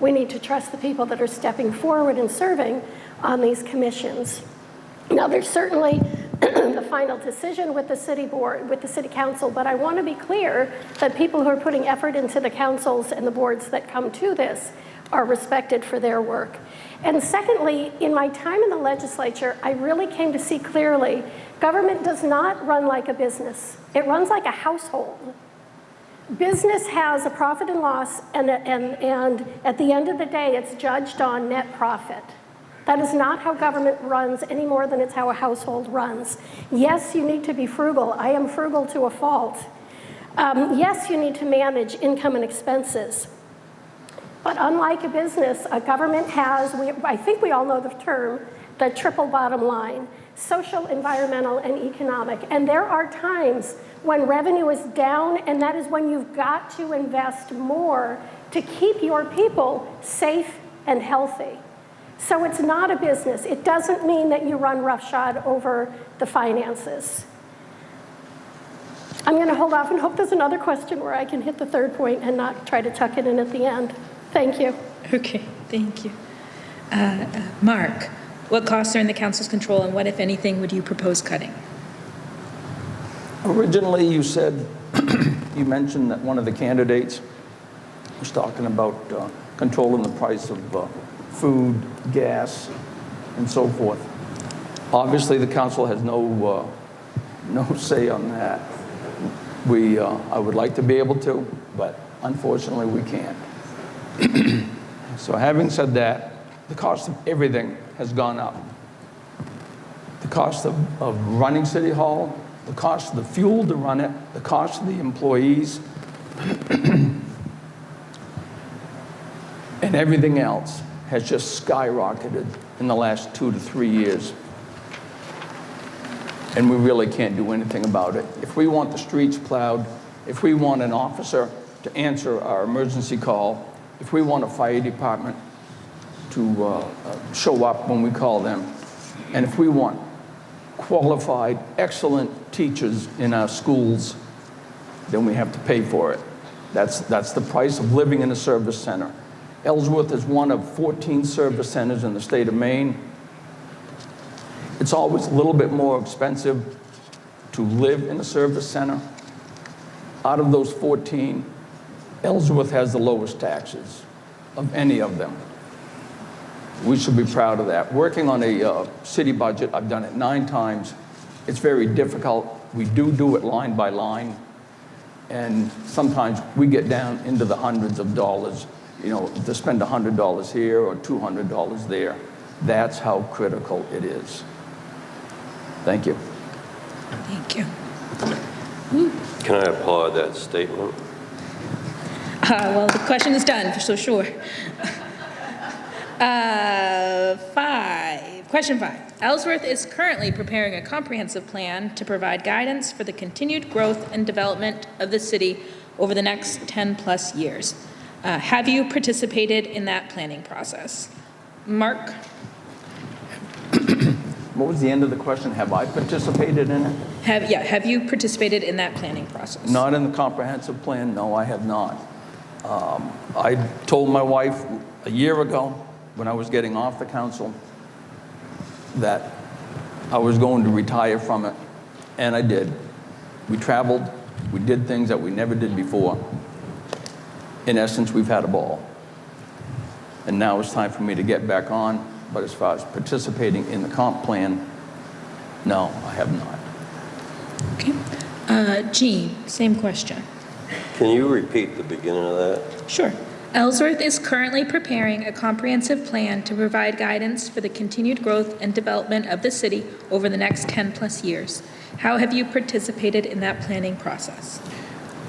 we need to trust the people that are stepping forward and serving on these commissions. Now, there's certainly the final decision with the city board, with the city council, but I want to be clear that people who are putting effort into the councils and the boards that come to this are respected for their work. And secondly, in my time in the legislature, I really came to see clearly, government does not run like a business. It runs like a household. Business has a profit and loss, and at the end of the day, it's judged on net profit. That is not how government runs any more than it's how a household runs. Yes, you need to be frugal. I am frugal to a fault. Yes, you need to manage income and expenses. But unlike a business, a government has, I think we all know the term, the triple bottom line: social, environmental, and economic. And there are times when revenue is down, and that is when you've got to invest more to keep your people safe and healthy. So it's not a business. It doesn't mean that you run roughshod over the finances. I'm going to hold off and hope there's another question where I can hit the third point and not try to tuck it in at the end. Thank you. Okay, thank you. Mark, what costs are in the council's control, and what, if anything, would you propose cutting? Originally, you said, you mentioned that one of the candidates was talking about controlling the price of food, gas, and so forth. Obviously, the council has no say on that. I would like to be able to, but unfortunately, we can't. So having said that, the cost of everything has gone up. The cost of running City Hall, the cost of the fuel to run it, the cost of the employees, and everything else. has just skyrocketed in the last 2 to 3 years. And we really can't do anything about it. If we want the streets plowed, if we want an officer to answer our emergency call, if we want a fire department to show up when we call them, and if we want qualified, excellent teachers in our schools, then we have to pay for it. That's the price of living in a service center. Ellsworth is one of 14 service centers in the state of Maine. It's always a little bit more expensive to live in a service center. Out of those 14, Ellsworth has the lowest taxes of any of them. We should be proud of that. Working on a city budget, I've done it 9 times. It's very difficult. We do it line by line. And sometimes we get down into the hundreds of dollars, you know, to spend $100 here or $200 there. That's how critical it is. Thank you. Thank you. Can I applaud that statement? Well, the question is done, so sure. Question 5. Ellsworth is currently preparing a comprehensive plan to provide guidance for the continued growth and development of the city over the next 10+ years. Have you participated in that planning process? Mark? What was the end of the question? Have I participated in it? Have you participated in that planning process? Not in the comprehensive plan, no, I have not. I told my wife a year ago when I was getting off the council that I was going to retire from it, and I did. We traveled, we did things that we never did before. In essence, we've had a ball. And now it's time for me to get back on, but as far as participating in the comp plan, no, I have not. Okay. Jean, same question. Can you repeat the beginning of that? Sure. Ellsworth is currently preparing a comprehensive plan to provide guidance for the continued growth and development of the city over the next 10+ years. How have you participated in that planning process?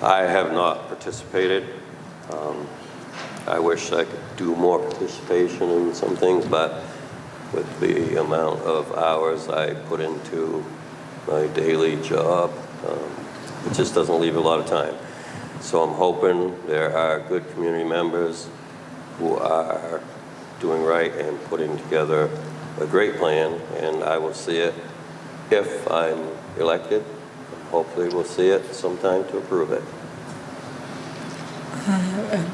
I have not participated. I wish I could do more participation in some things, but with the amount of hours I put into my daily job, it just doesn't leave a lot of time. So I'm hoping there are good community members who are doing right and putting together a great plan, and I will see it if I'm elected. Hopefully we'll see it sometime to approve it.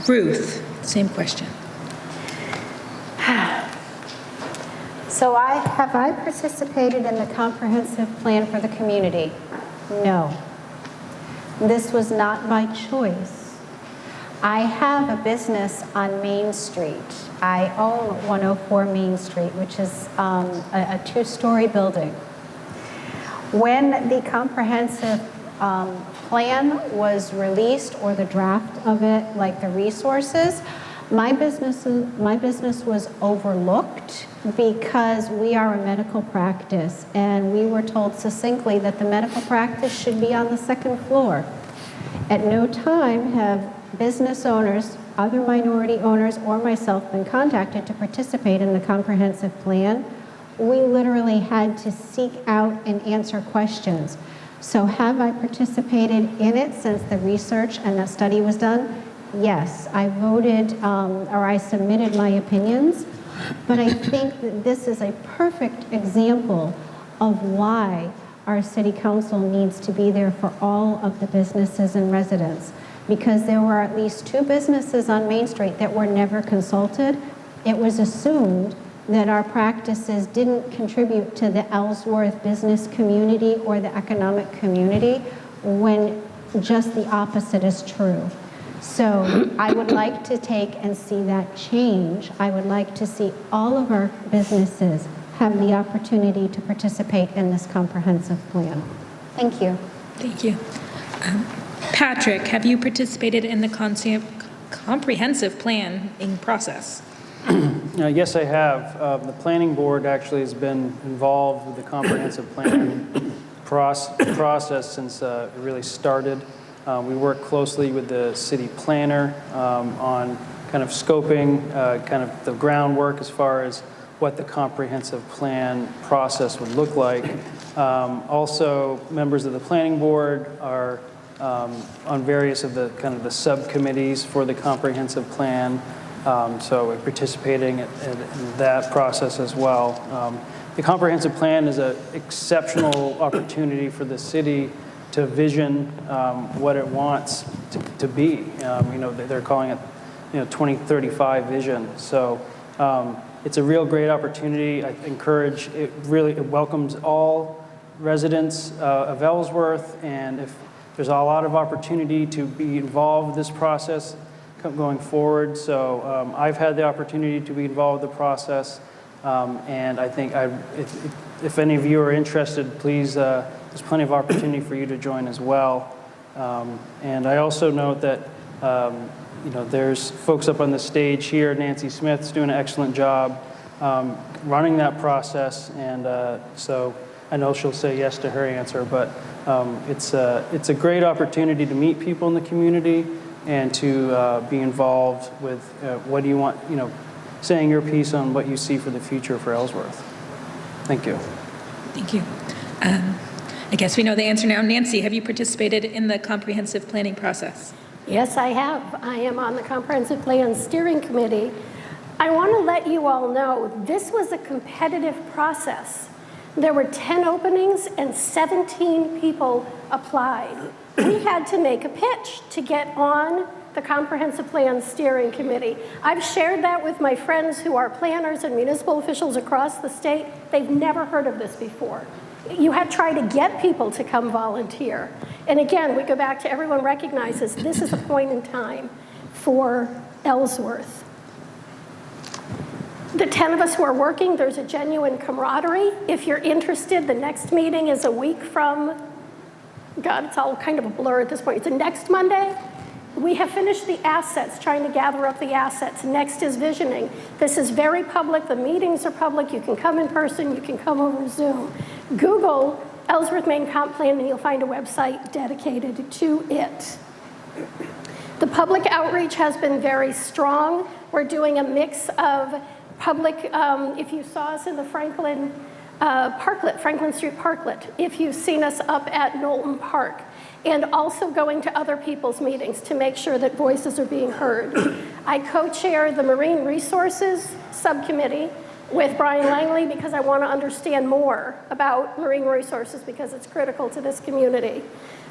Ruth, same question. So have I participated in the comprehensive plan for the community? No. This was not my choice. I have a business on Main Street. I own 104 Main Street, which is a 2-story building. When the comprehensive plan was released, or the draft of it, like the resources, my business was overlooked because we are a medical practice, and we were told succinctly that the medical practice should be on the 2nd floor. At no time have business owners, other minority owners, or myself been contacted to participate in the comprehensive plan. We literally had to seek out and answer questions. So have I participated in it since the research and that study was done? Yes, I voted, or I submitted my opinions, but I think that this is a perfect example of why our city council needs to be there for all of the businesses and residents, because there were at least 2 businesses on Main Street that were never consulted. It was assumed that our practices didn't contribute to the Ellsworth business community or the economic community, when just the opposite is true. So I would like to take and see that change. I would like to see all of our businesses have the opportunity to participate in this comprehensive plan. Thank you. Thank you. Patrick, have you participated in the comprehensive planning process? Yes, I have. The planning board actually has been involved with the comprehensive planning process since it really started. We work closely with the city planner on kind of scoping, kind of the groundwork as far as what the comprehensive plan process would look like. Also, members of the planning board are on various of the kind of the subcommittees for the comprehensive plan. So we're participating in that process as well. The comprehensive plan is an exceptional opportunity for the city to vision what it wants to be. They're calling it 2035 vision. So it's a real great opportunity. I encourage it. Really, it welcomes all residents of Ellsworth, and if there's a lot of opportunity to be involved with this process going forward. So I've had the opportunity to be involved with the process, and I think if any of you are interested, please, there's plenty of opportunity for you to join as well. And I also note that there's folks up on the stage here. Nancy Smith's doing an excellent job running that process, and so I know she'll say yes to her answer, but it's a great opportunity to meet people in the community and to be involved with what do you want, saying your piece on what you see for the future for Ellsworth. Thank you. Thank you. I guess we know the answer now. Nancy, have you participated in the comprehensive planning process? Yes, I have. I am on the Comprehensive Plan Steering Committee. I want to let you all know this was a competitive process. There were 10 openings and 17 people applied. We had to make a pitch to get on the Comprehensive Plan Steering Committee. I've shared that with my friends who are planners and municipal officials across the state. They've never heard of this before. You had to try to get people to come volunteer. And again, we go back to everyone recognizes this is a point in time for Ellsworth. The 10 of us who are working, there's a genuine camaraderie. If you're interested, the next meeting is a week from, God, it's all kind of a blur at this point. It's the next Monday. We have finished the assets, trying to gather up the assets. Next is visioning. This is very public. The meetings are public. You can come in person. You can come over Zoom. Google Ellsworth, Maine Comp Plan, and you'll find a website dedicated to it. The public outreach has been very strong. We're doing a mix of public, if you saw us in the Franklin Street Parklet, if you've seen us up at Knowlton Park, and also going to other people's meetings to make sure that voices are being heard. I co-chair the Marine Resources Subcommittee with Brian Langley because I want to understand more about marine resources because it's critical to this community.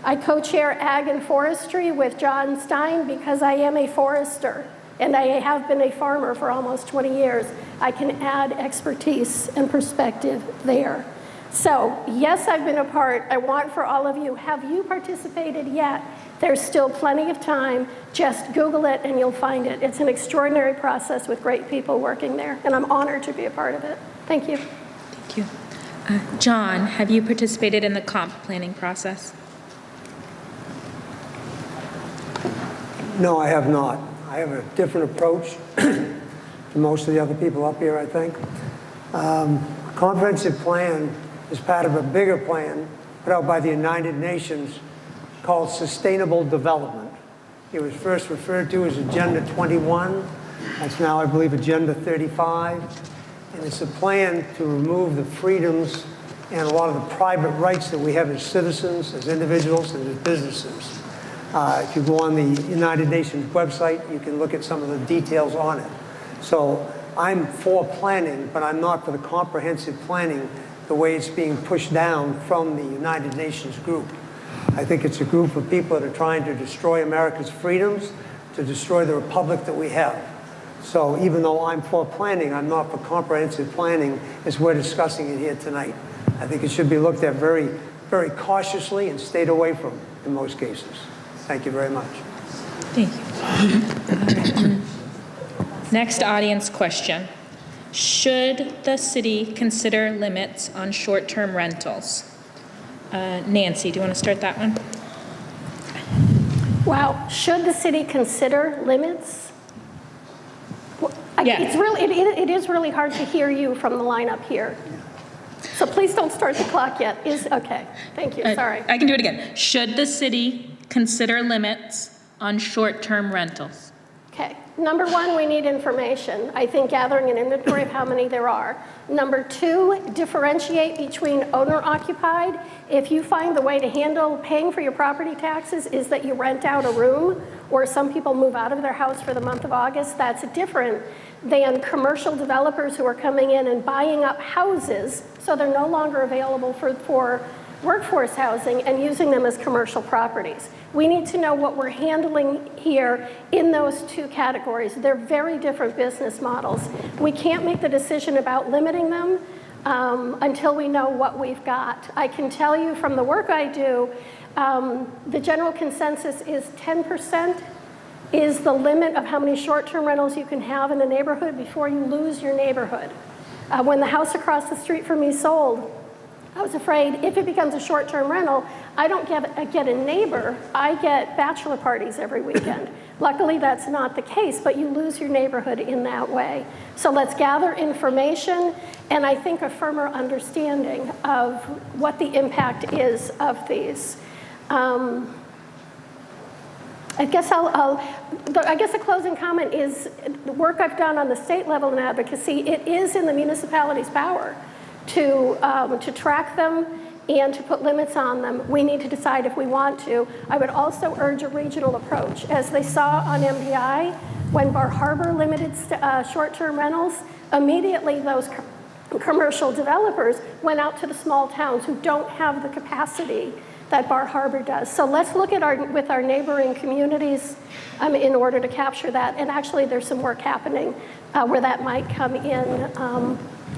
I co-chair Ag and Forestry with John Stein because I am a forester and I have been a farmer for almost 20 years. I can add expertise and perspective there. So, yes, I've been a part. I want for all of you, have you participated yet? There's still plenty of time. Just Google it and you'll find it. It's an extraordinary process with great people working there, and I'm honored to be a part of it. Thank you. Thank you. John, have you participated in the comp planning process? No, I have not. I have a different approach to most of the other people up here, I think. Comprehensive plan is part of a bigger plan put out by the United Nations called Sustainable Development. It was first referred to as Agenda 21. That's now, I believe, Agenda 35. And it's a plan to remove the freedoms and a lot of the private rights that we have as citizens, as individuals, and as businesses. If you go on the United Nations website, you can look at some of the details on it. So I'm for planning, but I'm not for the comprehensive planning the way it's being pushed down from the United Nations group. I think it's a group of people that are trying to destroy America's freedoms, to destroy the republic that we have. So even though I'm for planning, I'm not for comprehensive planning as we're discussing it here tonight. I think it should be looked at very, very cautiously and stayed away from in most cases. Thank you very much. Thank you. Next audience question. Should the city consider limits on short-term rentals? Nancy, do you want to start that one? Wow, should the city consider limits? Yeah. It is really hard to hear you from the lineup here. So please don't start the clock yet. Okay, thank you, sorry. I can do it again. Should the city consider limits on short-term rentals? Okay. Number one, we need information. I think gathering an inventory of how many there are. Number two, differentiate between owner-occupied. If you find the way to handle paying for your property taxes is that you rent out a room, or some people move out of their house for the month of August, that's different than commercial developers who are coming in and buying up houses so they're no longer available for workforce housing and using them as commercial properties. We need to know what we're handling here in those two categories. They're very different business models. We can't make the decision about limiting them until we know what we've got. I can tell you from the work I do, the general consensus is 10% is the limit of how many short-term rentals you can have in a neighborhood before you lose your neighborhood. When the house across the street from me sold, I was afraid if it becomes a short-term rental, I don't get a neighbor, I get bachelor parties every weekend. Luckily, that's not the case, but you lose your neighborhood in that way. So let's gather information, and I think a firmer understanding of what the impact is of these. I guess a closing comment is the work I've done on the state level in advocacy. It is in the municipality's power to track them and to put limits on them. We need to decide if we want to. I would also urge a regional approach. As they saw on MBI, when Bar Harbor limited short-term rentals, immediately those commercial developers went out to the small towns who don't have the capacity that Bar Harbor does. So let's look at with our neighboring communities in order to capture that. And actually, there's some work happening where that might come in.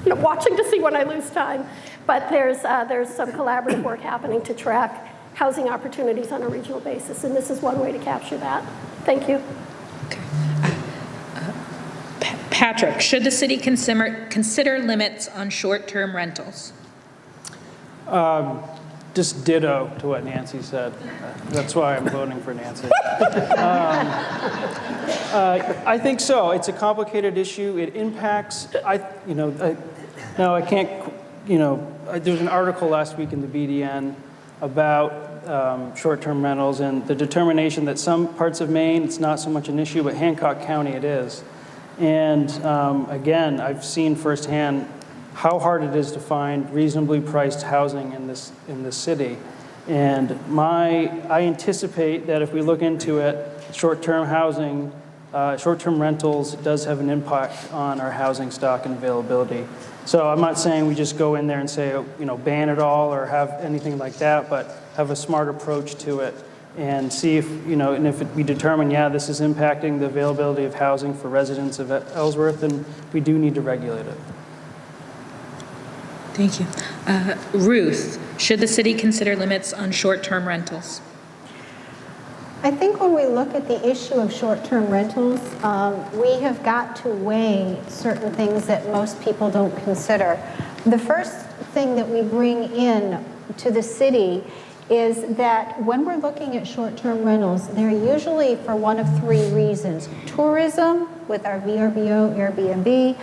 Watching to see when I lose time, but there's some collaborative work happening to track housing opportunities on a regional basis, and this is one way to capture that. Thank you. Okay. Patrick, should the city consider limits on short-term rentals? Just ditto to what Nancy said. That's why I'm voting for Nancy. I think so. It's a complicated issue. It impacts. Now I can't. There was an article last week in the BDN about short-term rentals and the determination that some parts of Maine it's not so much an issue, but Hancock County it is. And again, I've seen firsthand how hard it is to find reasonably priced housing in this city. And I anticipate that if we look into it, short-term housing, short-term rentals does have an impact on our housing stock and availability. So I'm not saying we just go in there and say, ban it all or have anything like that, but have a smart approach to it and see if, and if we determine, this is impacting the availability of housing for residents of Ellsworth, then we do need to regulate it. Thank you. Ruth, should the city consider limits on short-term rentals? I think when we look at the issue of short-term rentals, we have got to weigh certain things that most people don't consider. The first thing that we bring in to the city is that when we're looking at short-term rentals, they're usually for one of three reasons. Tourism, with our VRBO, Airbnb,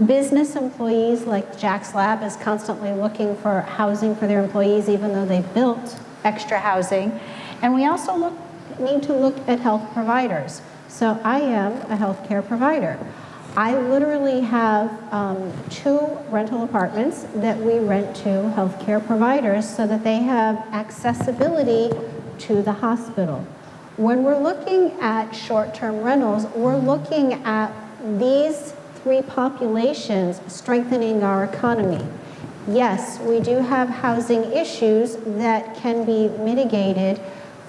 business employees like Jack's Lab is constantly looking for housing for their employees even though they've built extra housing. And we also need to look at health providers. So I am a healthcare provider. I literally have 2 rental apartments that we rent to healthcare providers so that they have accessibility to the hospital. When we're looking at short-term rentals, we're looking at these 3 populations strengthening our economy. Yes, we do have housing issues that can be mitigated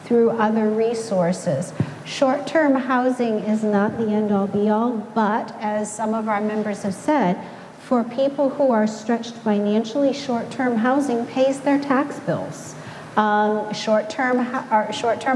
through other resources. Short-term housing is not the end-all be-all, but as some of our members have said, for people who are stretched financially, short-term housing pays their tax bills. Short-term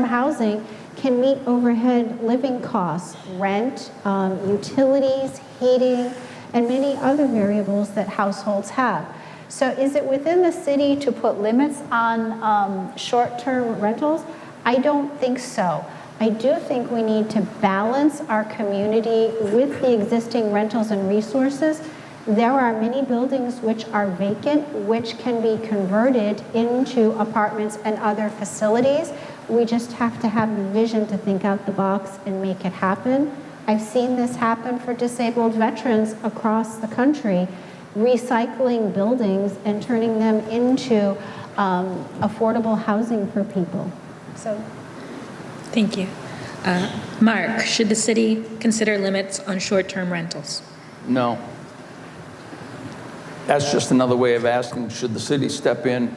housing can meet overhead living costs, rent, utilities, heating, and many other variables that households have. So is it within the city to put limits on short-term rentals? I don't think so. I do think we need to balance our community with the existing rentals and resources. There are many buildings which are vacant, which can be converted into apartments and other facilities. We just have to have the vision to think out the box and make it happen. I've seen this happen for disabled veterans across the country, recycling buildings and turning them into affordable housing for people. So, Thank you. Mark, should the city consider limits on short-term rentals? No. That's just another way of asking, should the city step in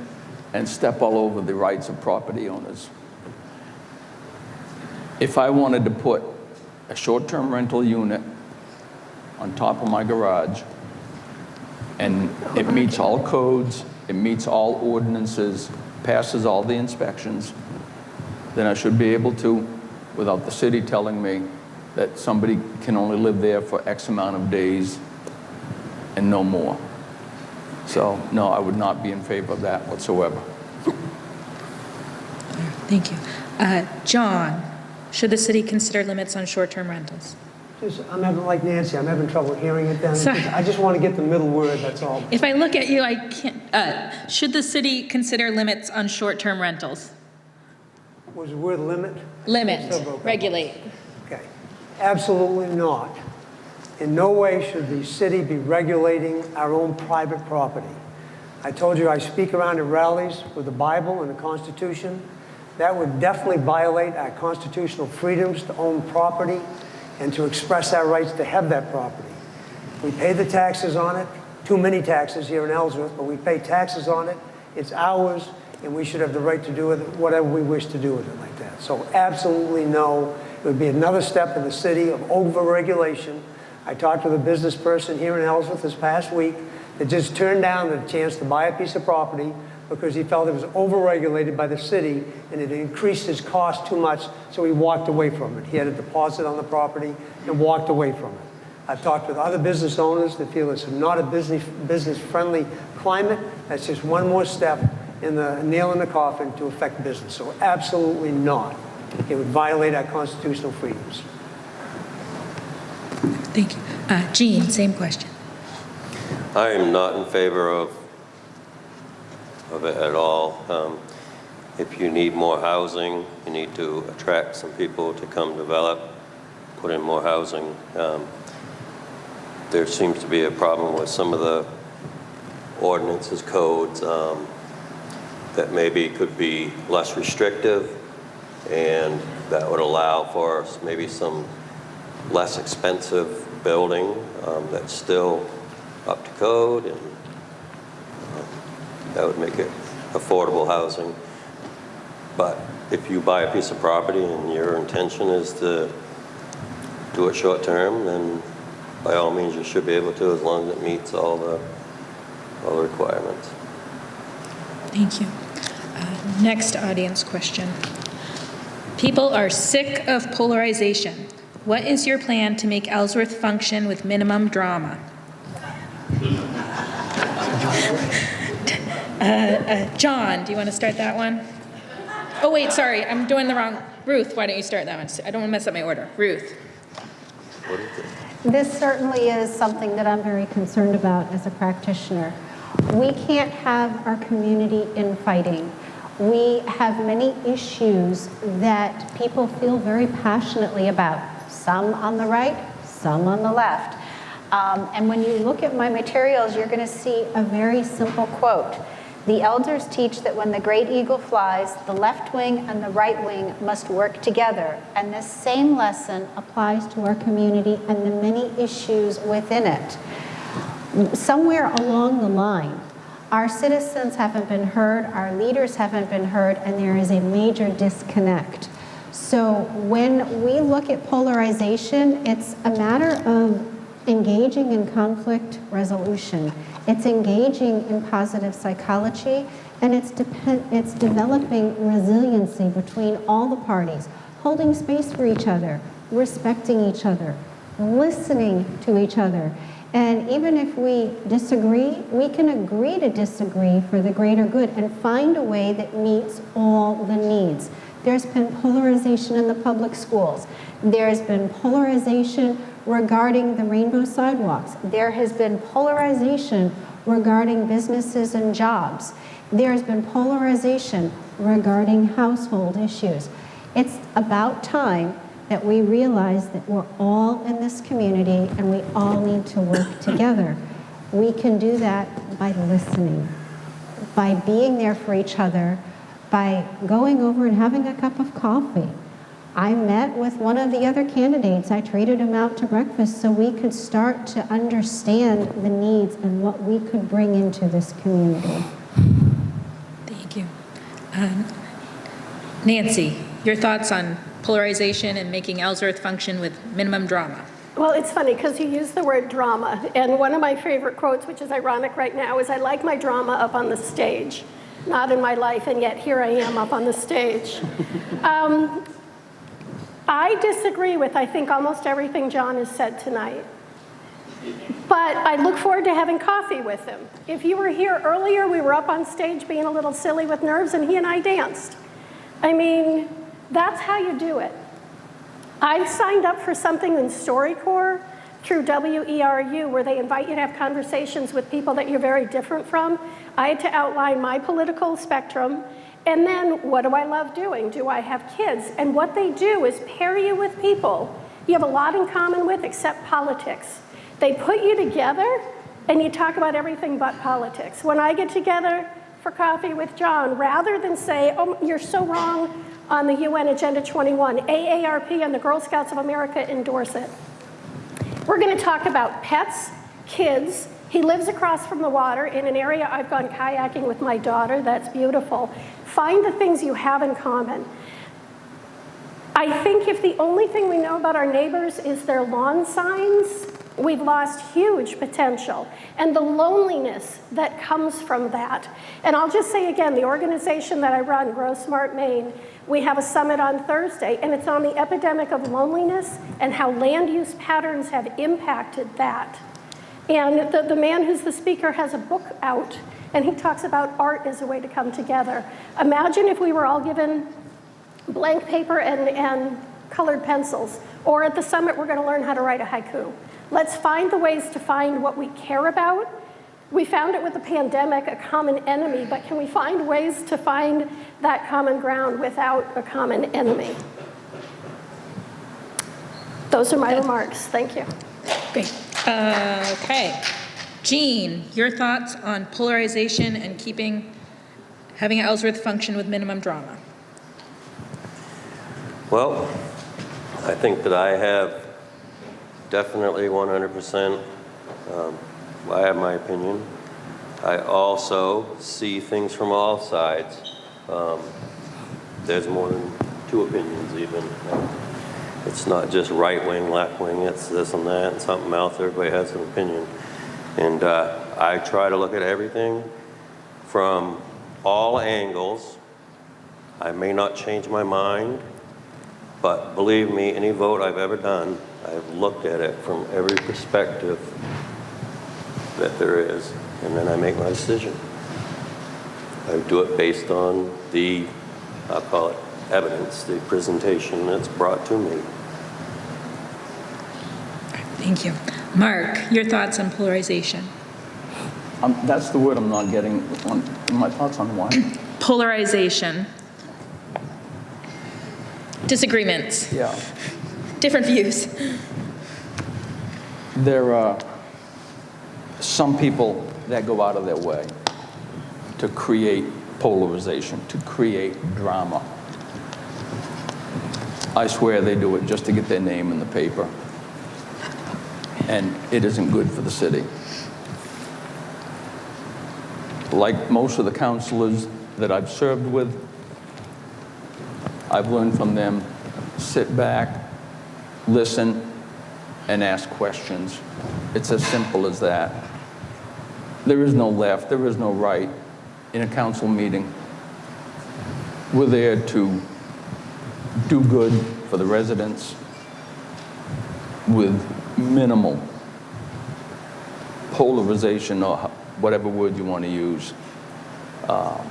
and step all over the rights of property owners? If I wanted to put a short-term rental unit on top of my garage, and it meets all codes, it meets all ordinances, passes all the inspections, then I should be able to, without the city telling me that somebody can only live there for X amount of days and no more. So, no, I would not be in favor of that whatsoever. Thank you. John, should the city consider limits on short-term rentals? I'm having, like Nancy, I'm having trouble hearing it then. Sorry. I just want to get the middle word, that's all. If I look at you, I can't. Should the city consider limits on short-term rentals? Was the word limit? Limit, Still broke up. regulate. Okay. Absolutely not. In no way should the city be regulating our own private property. I told you I speak around at rallies with the Bible and the Constitution. That would definitely violate our constitutional freedoms to own property and to express our rights to have that property. We pay the taxes on it, too many taxes here in Ellsworth, but we pay taxes on it. It's ours, and we should have the right to do with it whatever we wish to do with it like that. So absolutely no. It would be another step in the city of over-regulation. I talked with a business person here in Ellsworth this past week that just turned down the chance to buy a piece of property because he felt it was over-regulated by the city and it increased his cost too much, so he walked away from it. He had a deposit on the property and walked away from it. I've talked with other business owners that feel it's not a business-friendly climate. That's just one more step in the nail in the coffin to affect business. So absolutely not. It would violate our constitutional freedoms. Thank you. Jean, same question. I am not in favor of it at all. If you need more housing, you need to attract some people to come develop, put in more housing. There seems to be a problem with some of the ordinances, codes, that maybe could be less restrictive, and that would allow for maybe some less expensive building that's still up to code, and that would make it affordable housing. But if you buy a piece of property and your intention is to do it short term, then by all means you should be able to, as long as it meets all the requirements. Thank you. Next audience question. People are sick of polarization. What is your plan to make Ellsworth function with minimum drama? John, do you want to start that one? Oh, wait, sorry, I'm doing the wrong. Ruth, why don't you start that one? I don't want to mess up my order. Ruth. this certainly is something that I'm very concerned about as a practitioner. We can't have our community infighting. We have many issues that people feel very passionately about, some on the right, some on the left. And when you look at my materials, you're going to see a very simple quote. The elders teach that when the great eagle flies, the left wing and the right wing must work together. And this same lesson applies to our community and the many issues within it. Somewhere along the line, our citizens haven't been heard, our leaders haven't been heard, and there is a major disconnect. So when we look at polarization, it's a matter of engaging in conflict resolution. It's engaging in positive psychology, and it's developing resiliency between all the parties, holding space for each other, respecting each other, listening to each other. And even if we disagree, we can agree to disagree for the greater good and find a way that meets all the needs. There's been polarization in the public schools. There's been polarization regarding the rainbow sidewalks. There has been polarization regarding businesses and jobs. There's been polarization regarding household issues. It's about time that we realize that we're all in this community and we all need to work together. We can do that by listening, by being there for each other, by going over and having a cup of coffee. I met with one of the other candidates. I treated him out to breakfast so we could start to understand the needs and what we could bring into this community. Thank you. Nancy, your thoughts on polarization and making Ellsworth function with minimum drama? Well, it's funny because you use the word drama, and one of my favorite quotes, which is ironic right now, is I like my drama up on the stage, not in my life, and yet here I am up on the stage. I disagree with, I think, almost everything John has said tonight. But I look forward to having coffee with him. If you were here earlier, we were up on stage being a little silly with nerves, and he and I danced. I mean, that's how you do it. I signed up for something in StoryCorps through WERU where they invite you to have conversations with people that you're very different from. I had to outline my political spectrum, and then what do I love doing? Do I have kids? And what they do is pair you with people you have a lot in common with except politics. They put you together and you talk about everything but politics. When I get together for coffee with John, rather than say, oh, you're so wrong on the UN Agenda 21, AARP and the Girl Scouts of America endorse it. We're going to talk about pets, kids. He lives across from the water in an area I've gone kayaking with my daughter. That's beautiful. Find the things you have in common. I think if the only thing we know about our neighbors is their lawn signs, we've lost huge potential and the loneliness that comes from that. And I'll just say again, the organization that I run, Grow Smart Maine, we have a summit on Thursday, and it's on the epidemic of loneliness and how land use patterns have impacted that. And the man who's the speaker has a book out, and he talks about art as a way to come together. Imagine if we were all given blank paper and colored pencils, or at the summit, we're going to learn how to write a haiku. Let's find the ways to find what we care about. We found it with the pandemic, a common enemy, but can we find ways to find that common ground without a common enemy? Those are my remarks. Thank you. Great. Okay. Jean, your thoughts on polarization and having Ellsworth function with minimum drama? Well, I think that I have definitely 100%. I have my opinion. I also see things from all sides. There's more than two opinions even. It's not just right wing, left wing, it's this and that and something else. Everybody has an opinion. And I try to look at everything from all angles. I may not change my mind, but believe me, any vote I've ever done, I've looked at it from every perspective that there is, and then I make my decision. I do it based on the, I'll call it evidence, the presentation that's brought to me. Thank you. Mark, your thoughts on polarization? That's the word I'm not getting. My thoughts on what? Polarization. Disagreements. Yeah. Different views. There are some people that go out of their way to create polarization, to create drama. I swear they do it just to get their name in the paper. And it isn't good for the city. Like most of the councilors that I've served with, I've learned from them, sit back, listen, and ask questions. It's as simple as that. There is no left, there is no right in a council meeting. We're there to do good for the residents with minimal polarization, or whatever word you want to use. Up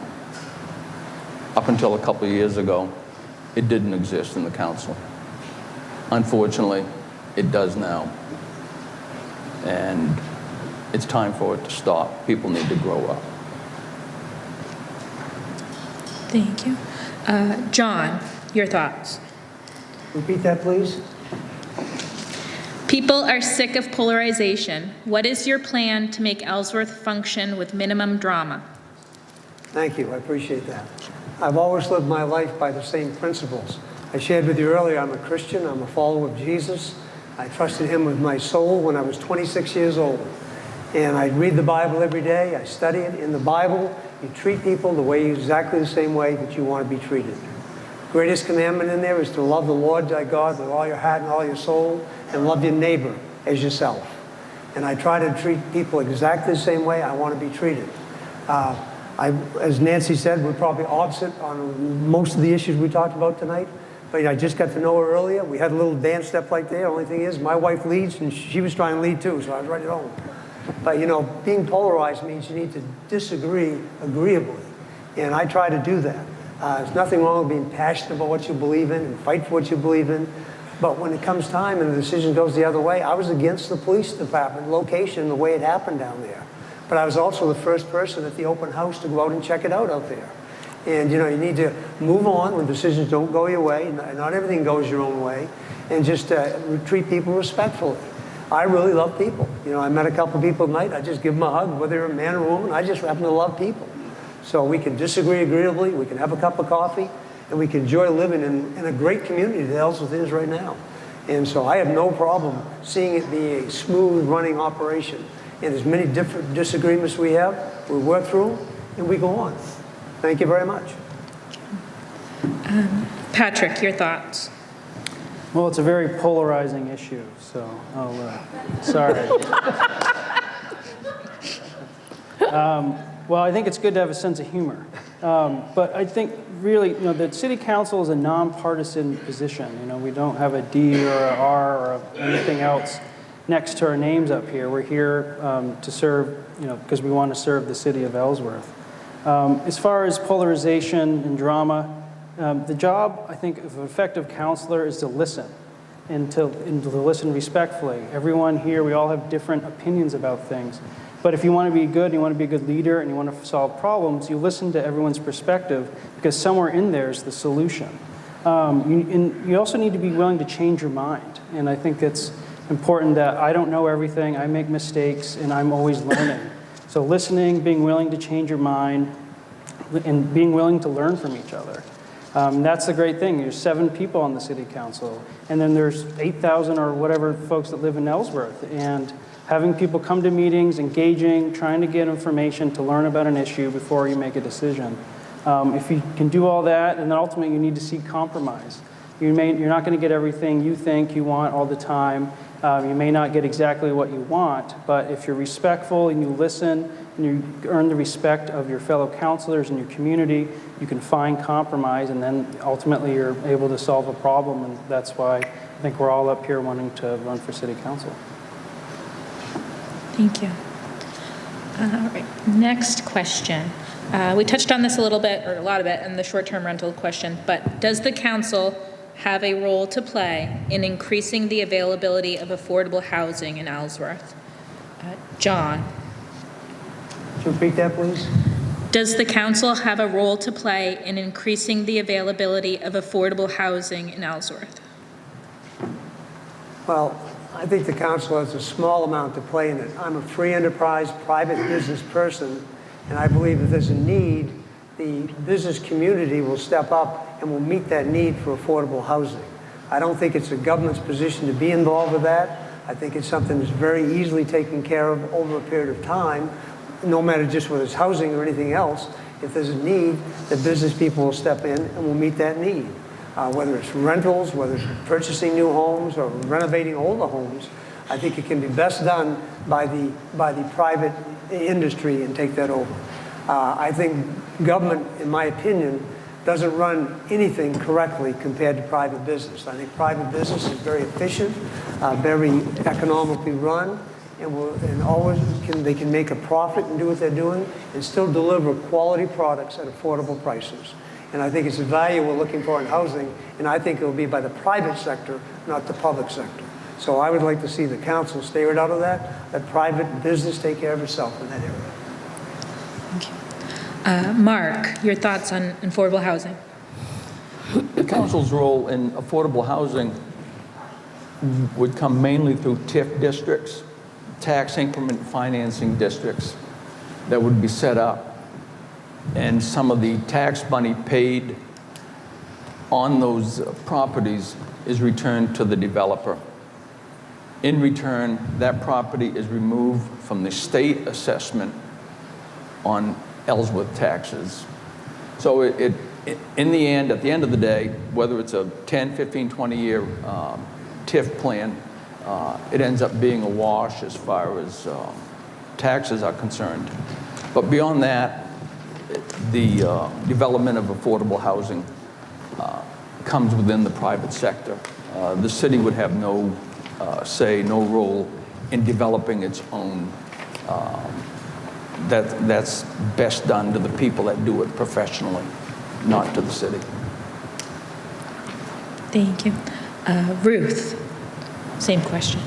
until a couple of years ago, it didn't exist in the council. Unfortunately, it does now. And it's time for it to stop. People need to grow up. Thank you. John, your thoughts? Repeat that, please. People are sick of polarization. What is your plan to make Ellsworth function with minimum drama? Thank you. I appreciate that. I've always lived my life by the same principles. I shared with you earlier, I'm a Christian. I'm a follower of Jesus. I trusted him with my soul when I was 26 years old. And I read the Bible every day. I study it. In the Bible, you treat people the way, exactly the same way that you want to be treated. Greatest commandment in there is to love the Lord thy God with all your heart and all your soul, and love your neighbor as yourself. And I try to treat people exactly the same way I want to be treated. As Nancy said, we're probably opposite on most of the issues we talked about tonight. But I just got to know her earlier. We had a little dance step right there. Only thing is, my wife leads, and she was trying to lead too, so I was right at home. But you know, being polarized means you need to disagree agreeably. And I try to do that. There's nothing wrong with being passionate about what you believe in and fight for what you believe in. But when it comes time and the decision goes the other way, I was against the police department location, the way it happened down there. But I was also the first person at the open house to go out and check it out there. And you know, you need to move on when decisions don't go your way. Not everything goes your own way. And just treat people respectfully. I really love people. You know, I met a couple people tonight. I just give them a hug, whether they're a man or a woman. I just happen to love people. So we can disagree agreeably. We can have a cup of coffee. And we can enjoy living in a great community that Ellsworth is right now. And so I have no problem seeing it be a smooth running operation. And as many different disagreements we have, we work through them and we go on. Thank you very much. Patrick, your thoughts? Well, it's a very polarizing issue, so sorry. Well, I think it's good to have a sense of humor. But I think really, you know, the city council is a nonpartisan position. You know, we don't have a D or a R or anything else next to our names up here. We're here to serve, you know, because we want to serve the city of Ellsworth. As far as polarization and drama, the job, I think, of an effective counselor is to listen and to listen respectfully. Everyone here, we all have different opinions about things. But if you want to be good, and you want to be a good leader, and you want to solve problems, you listen to everyone's perspective, because somewhere in there is the solution. And you also need to be willing to change your mind. And I think it's important that I don't know everything, I make mistakes, and I'm always learning. So listening, being willing to change your mind, and being willing to learn from each other. That's the great thing. There's 7 people on the city council, and then there's 8,000 or whatever folks that live in Ellsworth. And having people come to meetings, engaging, trying to get information to learn about an issue before you make a decision. If you can do all that, and then ultimately you need to seek compromise. You're not going to get everything you think you want all the time. You may not get exactly what you want, but if you're respectful and you listen and you earn the respect of your fellow counselors in your community, you can find compromise, and then ultimately you're able to solve a problem. And that's why I think we're all up here wanting to run for city council. Thank you. All right, next question. We touched on this a little bit, or a lot of it, in the short-term rental question, but does the council have a role to play in increasing the availability of affordable housing in Ellsworth? John. Could you repeat that, please? Does the council have a role to play in increasing the availability of affordable housing in Ellsworth? Well, I think the council has a small amount to play in it. I'm a free enterprise, private business person, and I believe if there's a need, the business community will step up and will meet that need for affordable housing. I don't think it's the government's position to be involved with that. I think it's something that's very easily taken care of over a period of time, no matter just whether it's housing or anything else. If there's a need, the business people will step in and will meet that need. Whether it's rentals, whether it's purchasing new homes or renovating older homes, I think it can be best done by the private industry and take that over. I think government, in my opinion, doesn't run anything correctly compared to private business. I think private business is very efficient, very economically run, and always they can make a profit and do what they're doing and still deliver quality products at affordable prices. And I think it's a value we're looking for in housing, and I think it will be by the private sector, not the public sector. So I would like to see the council stay right out of that, let private business take care of itself in that area. Thank you. Mark, your thoughts on affordable housing? The council's role in affordable housing would come mainly through TIF districts, tax increment financing districts that would be set up. And some of the tax money paid on those properties is returned to the developer. In return, that property is removed from the state assessment on Ellsworth taxes. So in the end, at the end of the day, whether it's a 10, 15, 20-year TIF plan, it ends up being a wash as far as taxes are concerned. But beyond that, the development of affordable housing comes within the private sector. The city would have no say, no role in developing its own. That's best done to the people that do it professionally, not to the city. Thank you. Ruth, same question.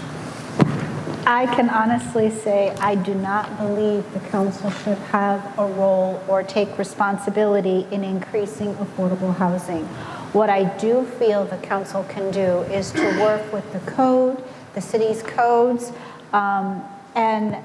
I can honestly say I do not believe the council should have a role or take responsibility in increasing affordable housing. What I do feel the council can do is to work with the code, the city's codes, and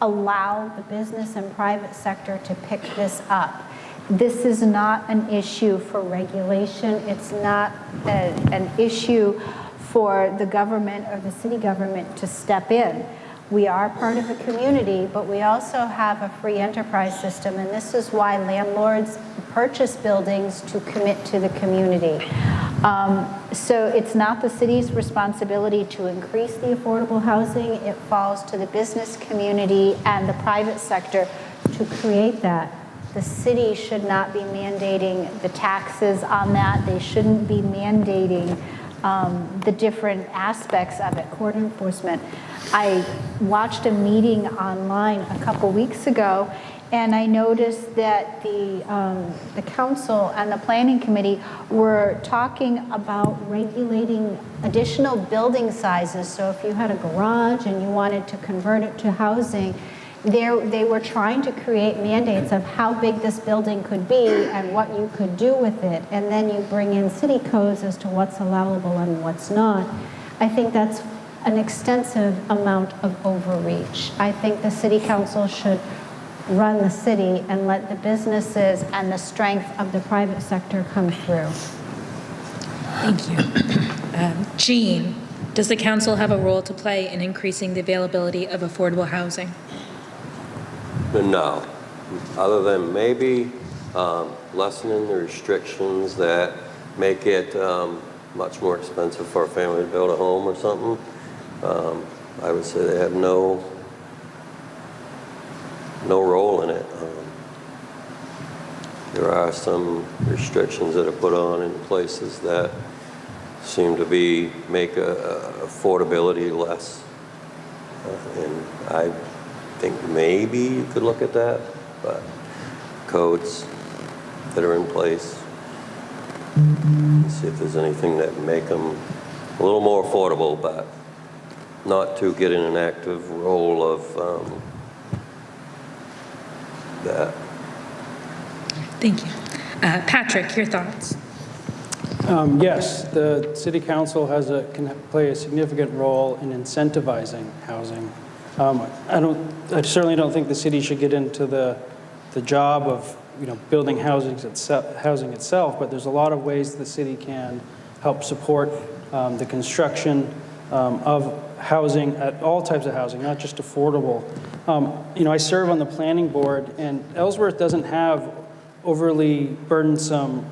allow the business and private sector to pick this up. This is not an issue for regulation. It's not an issue for the government or the city government to step in. We are part of a community, but we also have a free enterprise system, and this is why landlords purchase buildings to commit to the community. So it's not the city's responsibility to increase the affordable housing. It falls to the business community and the private sector to create that. The city should not be mandating the taxes on that. They shouldn't be mandating the different aspects of it. Court enforcement. I watched a meeting online a couple weeks ago, and I noticed that the council and the planning committee were talking about regulating additional building sizes. So if you had a garage and you wanted to convert it to housing, they were trying to create mandates of how big this building could be and what you could do with it. And then you bring in city codes as to what's allowable and what's not. I think that's an extensive amount of overreach. I think the city council should run the city and let the businesses and the strength of the private sector come through. Thank you. Jean, does the council have a role to play in increasing the availability of affordable housing? No, other than maybe lessening the restrictions that make it much more expensive for a family to build a home or something. I would say they have no role in it. There are some restrictions that are put on in places that seem to make affordability less, and I think maybe you could look at that, but codes that are in place, see if there's anything that make them a little more affordable, but not to get in an active role of that. Thank you. Patrick, your thoughts? Yes, the city council can play a significant role in incentivizing housing. I certainly don't think the city should get into the job of building housing itself, but there's a lot of ways the city can help support the construction of housing, at all types of housing, not just affordable. I serve on the planning board, and Ellsworth doesn't have overly burdensome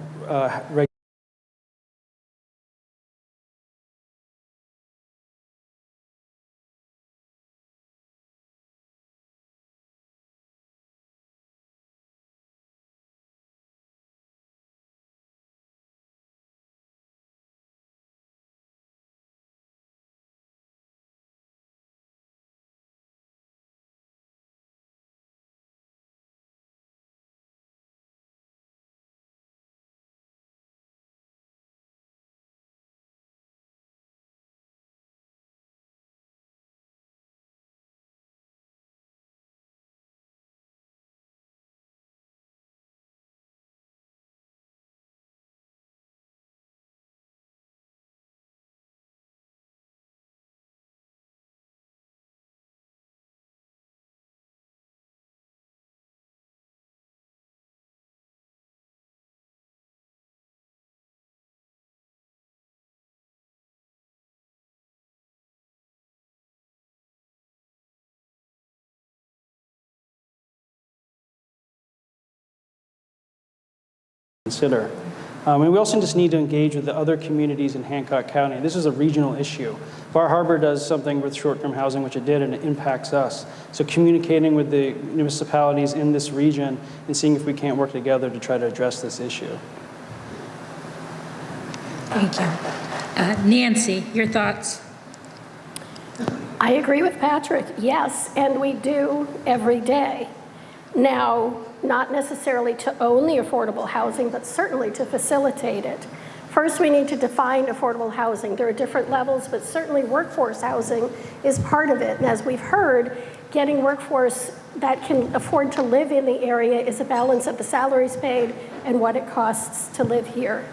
consider. And we also just need to engage with the other communities in Hancock County. This is a regional issue. Bar Harbor does something with short-term housing, which it did, and it impacts us. So communicating with the municipalities in this region and seeing if we can't work together to try to address this issue. Thank you. Nancy, your thoughts? I agree with Patrick, yes, and we do every day. Now, not necessarily to own the affordable housing, but certainly to facilitate it. First, we need to define affordable housing. There are different levels, but certainly workforce housing is part of it. And as we've heard, getting workforce that can afford to live in the area is a balance of the salaries paid and what it costs to live here.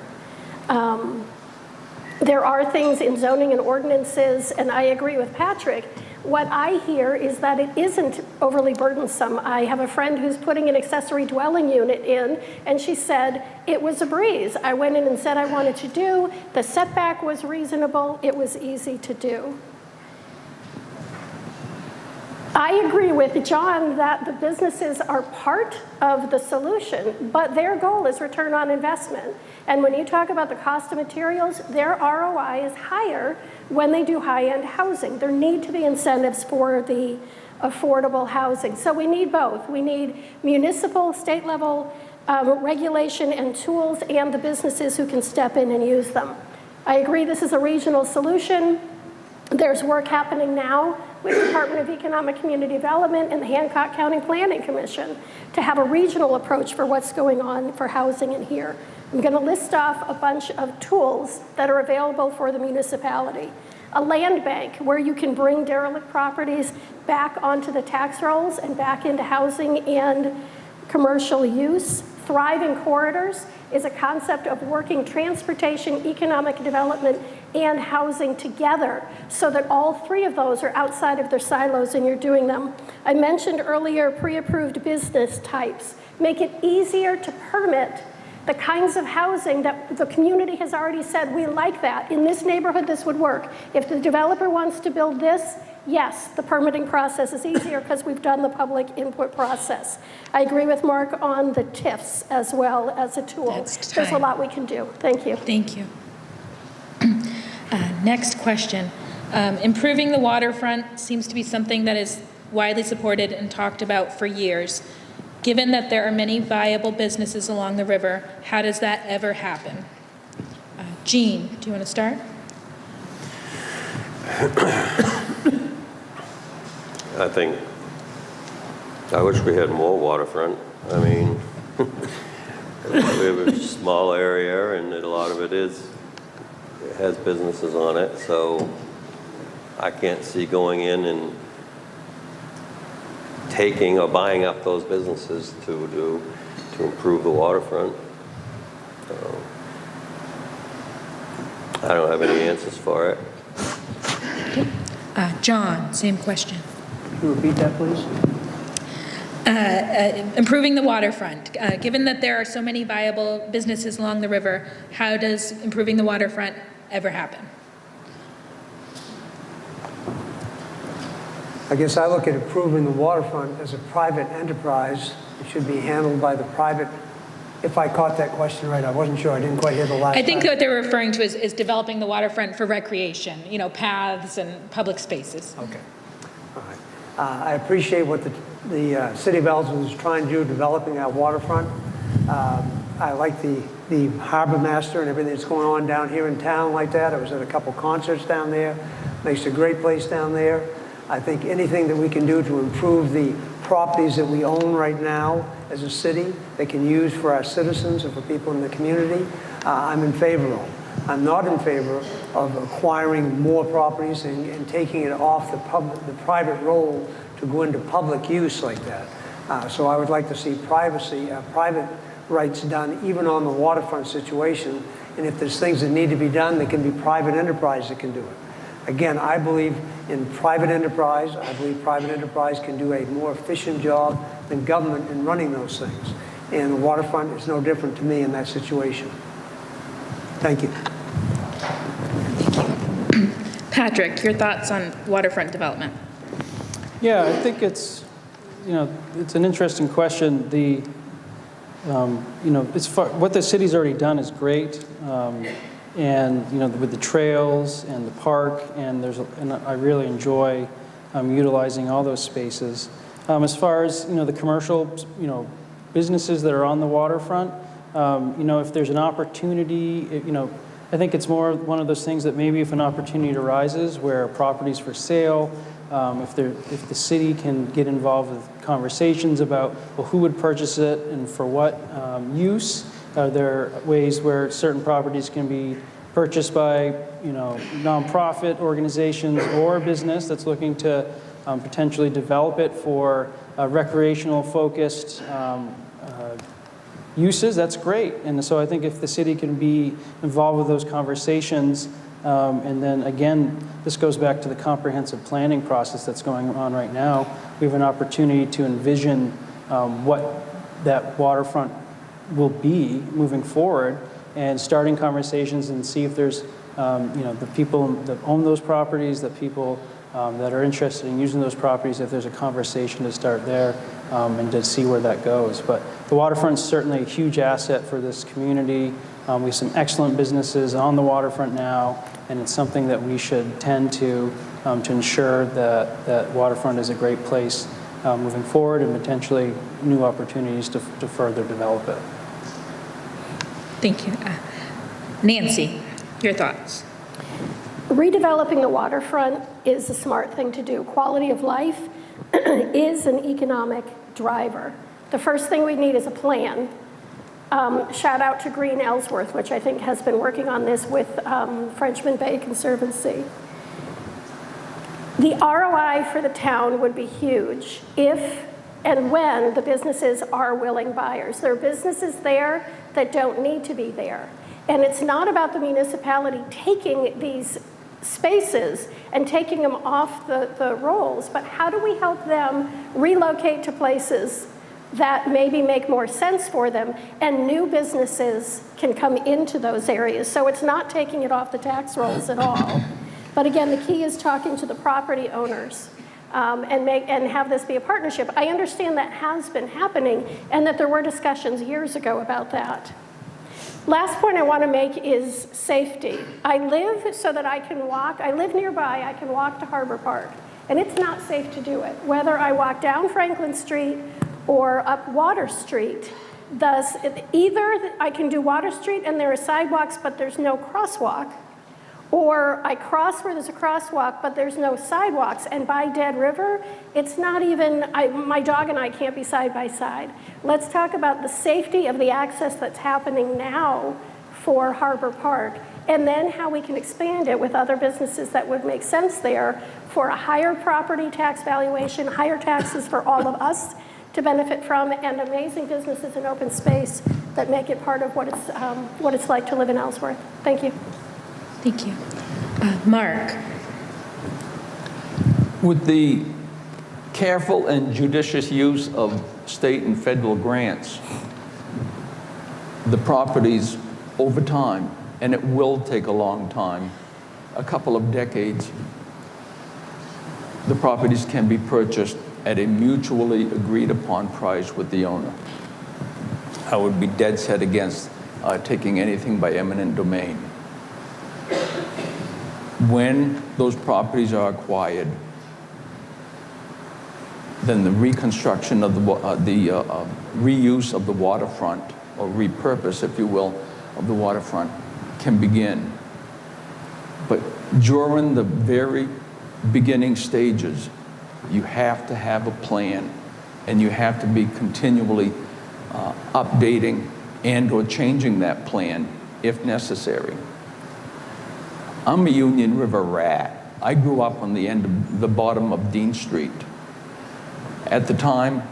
There are things in zoning and ordinances, and I agree with Patrick. What I hear is that it isn't overly burdensome. I have a friend who's putting an accessory dwelling unit in, and she said it was a breeze. I went in and said I wanted to do. The setback was reasonable. It was easy to do. I agree with John that the businesses are part of the solution, but their goal is return on investment. And when you talk about the cost of materials, their ROI is higher when they do high-end housing. There need to be incentives for the affordable housing. So we need both. We need municipal, state-level regulation and tools, and the businesses who can step in and use them. I agree this is a regional solution. There's work happening now with the Department of Economic Community Development and the Hancock County Planning Commission to have a regional approach for what's going on for housing in here. I'm going to list off a bunch of tools that are available for the municipality. A land bank where you can bring derelict properties back onto the tax rolls and back into housing and commercial use. Thriving corridors is a concept of working transportation, economic development, and housing together so that all three of those are outside of their silos and you're doing them. I mentioned earlier pre-approved business types. Make it easier to permit the kinds of housing that the community has already said, we like that. In this neighborhood, this would work. If the developer wants to build this, yes, the permitting process is easier because we've done the public input process. I agree with Mark on the TIFs as well as a tool. There's a lot we can do. Thank you. Thank you. Next question. Improving the waterfront seems to be something that is widely supported and talked about for years. Given that there are many viable businesses along the river, how does that ever happen? Jean, do you want to start? I wish we had more waterfront. I mean, we have a small area and a lot of it has businesses on it, so I can't see going in and taking or buying up those businesses to improve the waterfront. I don't have any answers for it. John, same question. Can you repeat that, please? Improving the waterfront. Given that there are so many viable businesses along the river, how does improving the waterfront ever happen? I guess I look at improving the waterfront as a private enterprise. It should be handled by the private. If I caught that question right, I wasn't sure. I didn't quite hear the last I think time. what they're referring to is developing the waterfront for recreation, you know, paths and public spaces. Okay. All right. I appreciate what the City of Ellsworth is trying to do, developing our waterfront. I like the harbor master and everything that's going on down here in town like that. I was at a couple concerts down there. Makes a great place down there. I think anything that we can do to improve the properties that we own right now as a city that can use for our citizens and for people in the community, I'm in favor of. I'm not in favor of acquiring more properties and taking it off the private roll to go into public use like that. So I would like to see private rights done even on the waterfront situation. And if there's things that need to be done, there can be private enterprise that can do it. Again, I believe in private enterprise. I believe private enterprise can do a more efficient job than government in running those things. And the waterfront is no different to me in that situation. Thank you. Thank you. Patrick, your thoughts on waterfront development? Yeah, I think it's an interesting question. What the city's already done is great, and with the trails and the park, and I really enjoy utilizing all those spaces. As far as the commercial businesses that are on the waterfront, if there's an opportunity, I think it's more one of those things that maybe if an opportunity arises where a property's for sale, if the city can get involved with conversations about, well, who would purchase it and for what use? Are there ways where certain properties can be purchased by, nonprofit organizations or a business that's looking to potentially develop it for recreational focused uses? That's great. And so I think if the city can be involved with those conversations, and then again, this goes back to the comprehensive planning process that's going on right now. We have an opportunity to envision what that waterfront will be moving forward, and starting conversations and see if there's the people that own those properties, the people that are interested in using those properties, if there's a conversation to start there, and to see where that goes. But the waterfront is certainly a huge asset for this community. We have some excellent businesses on the waterfront now, and it's something that we should tend to ensure that waterfront is a great place moving forward, and potentially new opportunities to further develop it. Thank you. Nancy, your thoughts? Redeveloping the waterfront is a smart thing to do. Quality of life is an economic driver. The first thing we need is a plan. Shout out to Green Ellsworth, which I think has been working on this with Frenchman Bay Conservancy. The ROI for the town would be huge if and when the businesses are willing buyers. There are businesses there that don't need to be there. And it's not about the municipality taking these spaces and taking them off the rolls, but how do we help them relocate to places that maybe make more sense for them, and new businesses can come into those areas. So it's not taking it off the tax rolls at all. But again, the key is talking to the property owners and have this be a partnership. I understand that has been happening and that there were discussions years ago about that. Last point I want to make is safety. I live so that I can walk. I live nearby. I can walk to Harbor Park. And it's not safe to do it. Whether I walk down Franklin Street or up Water Street, either I can do Water Street and there are sidewalks but there's no crosswalk, or I cross where there's a crosswalk but there's no sidewalks, and by Dead River, it's not even, my dog and I can't be side by side. Let's talk about the safety of the access that's happening now for Harbor Park, and then how we can expand it with other businesses that would make sense there for a higher property tax valuation, higher taxes for all of us to benefit from, and amazing businesses in open space that make it part of what it's like to live in Ellsworth. Thank you. Thank you. Mark. With the careful and judicious use of state and federal grants, the properties over time, and it will take a long time, a couple of decades, the properties can be purchased at a mutually agreed upon price with the owner. I would be dead set against taking anything by eminent domain. When those properties are acquired, then the reconstruction of the reuse of the waterfront, or repurpose, if you will, of the waterfront can begin. But during the very beginning stages, you have to have a plan, and you have to be continually updating and or changing that plan if necessary. I'm a Union River rat. I grew up on the end of the bottom of Dean Street. At the time,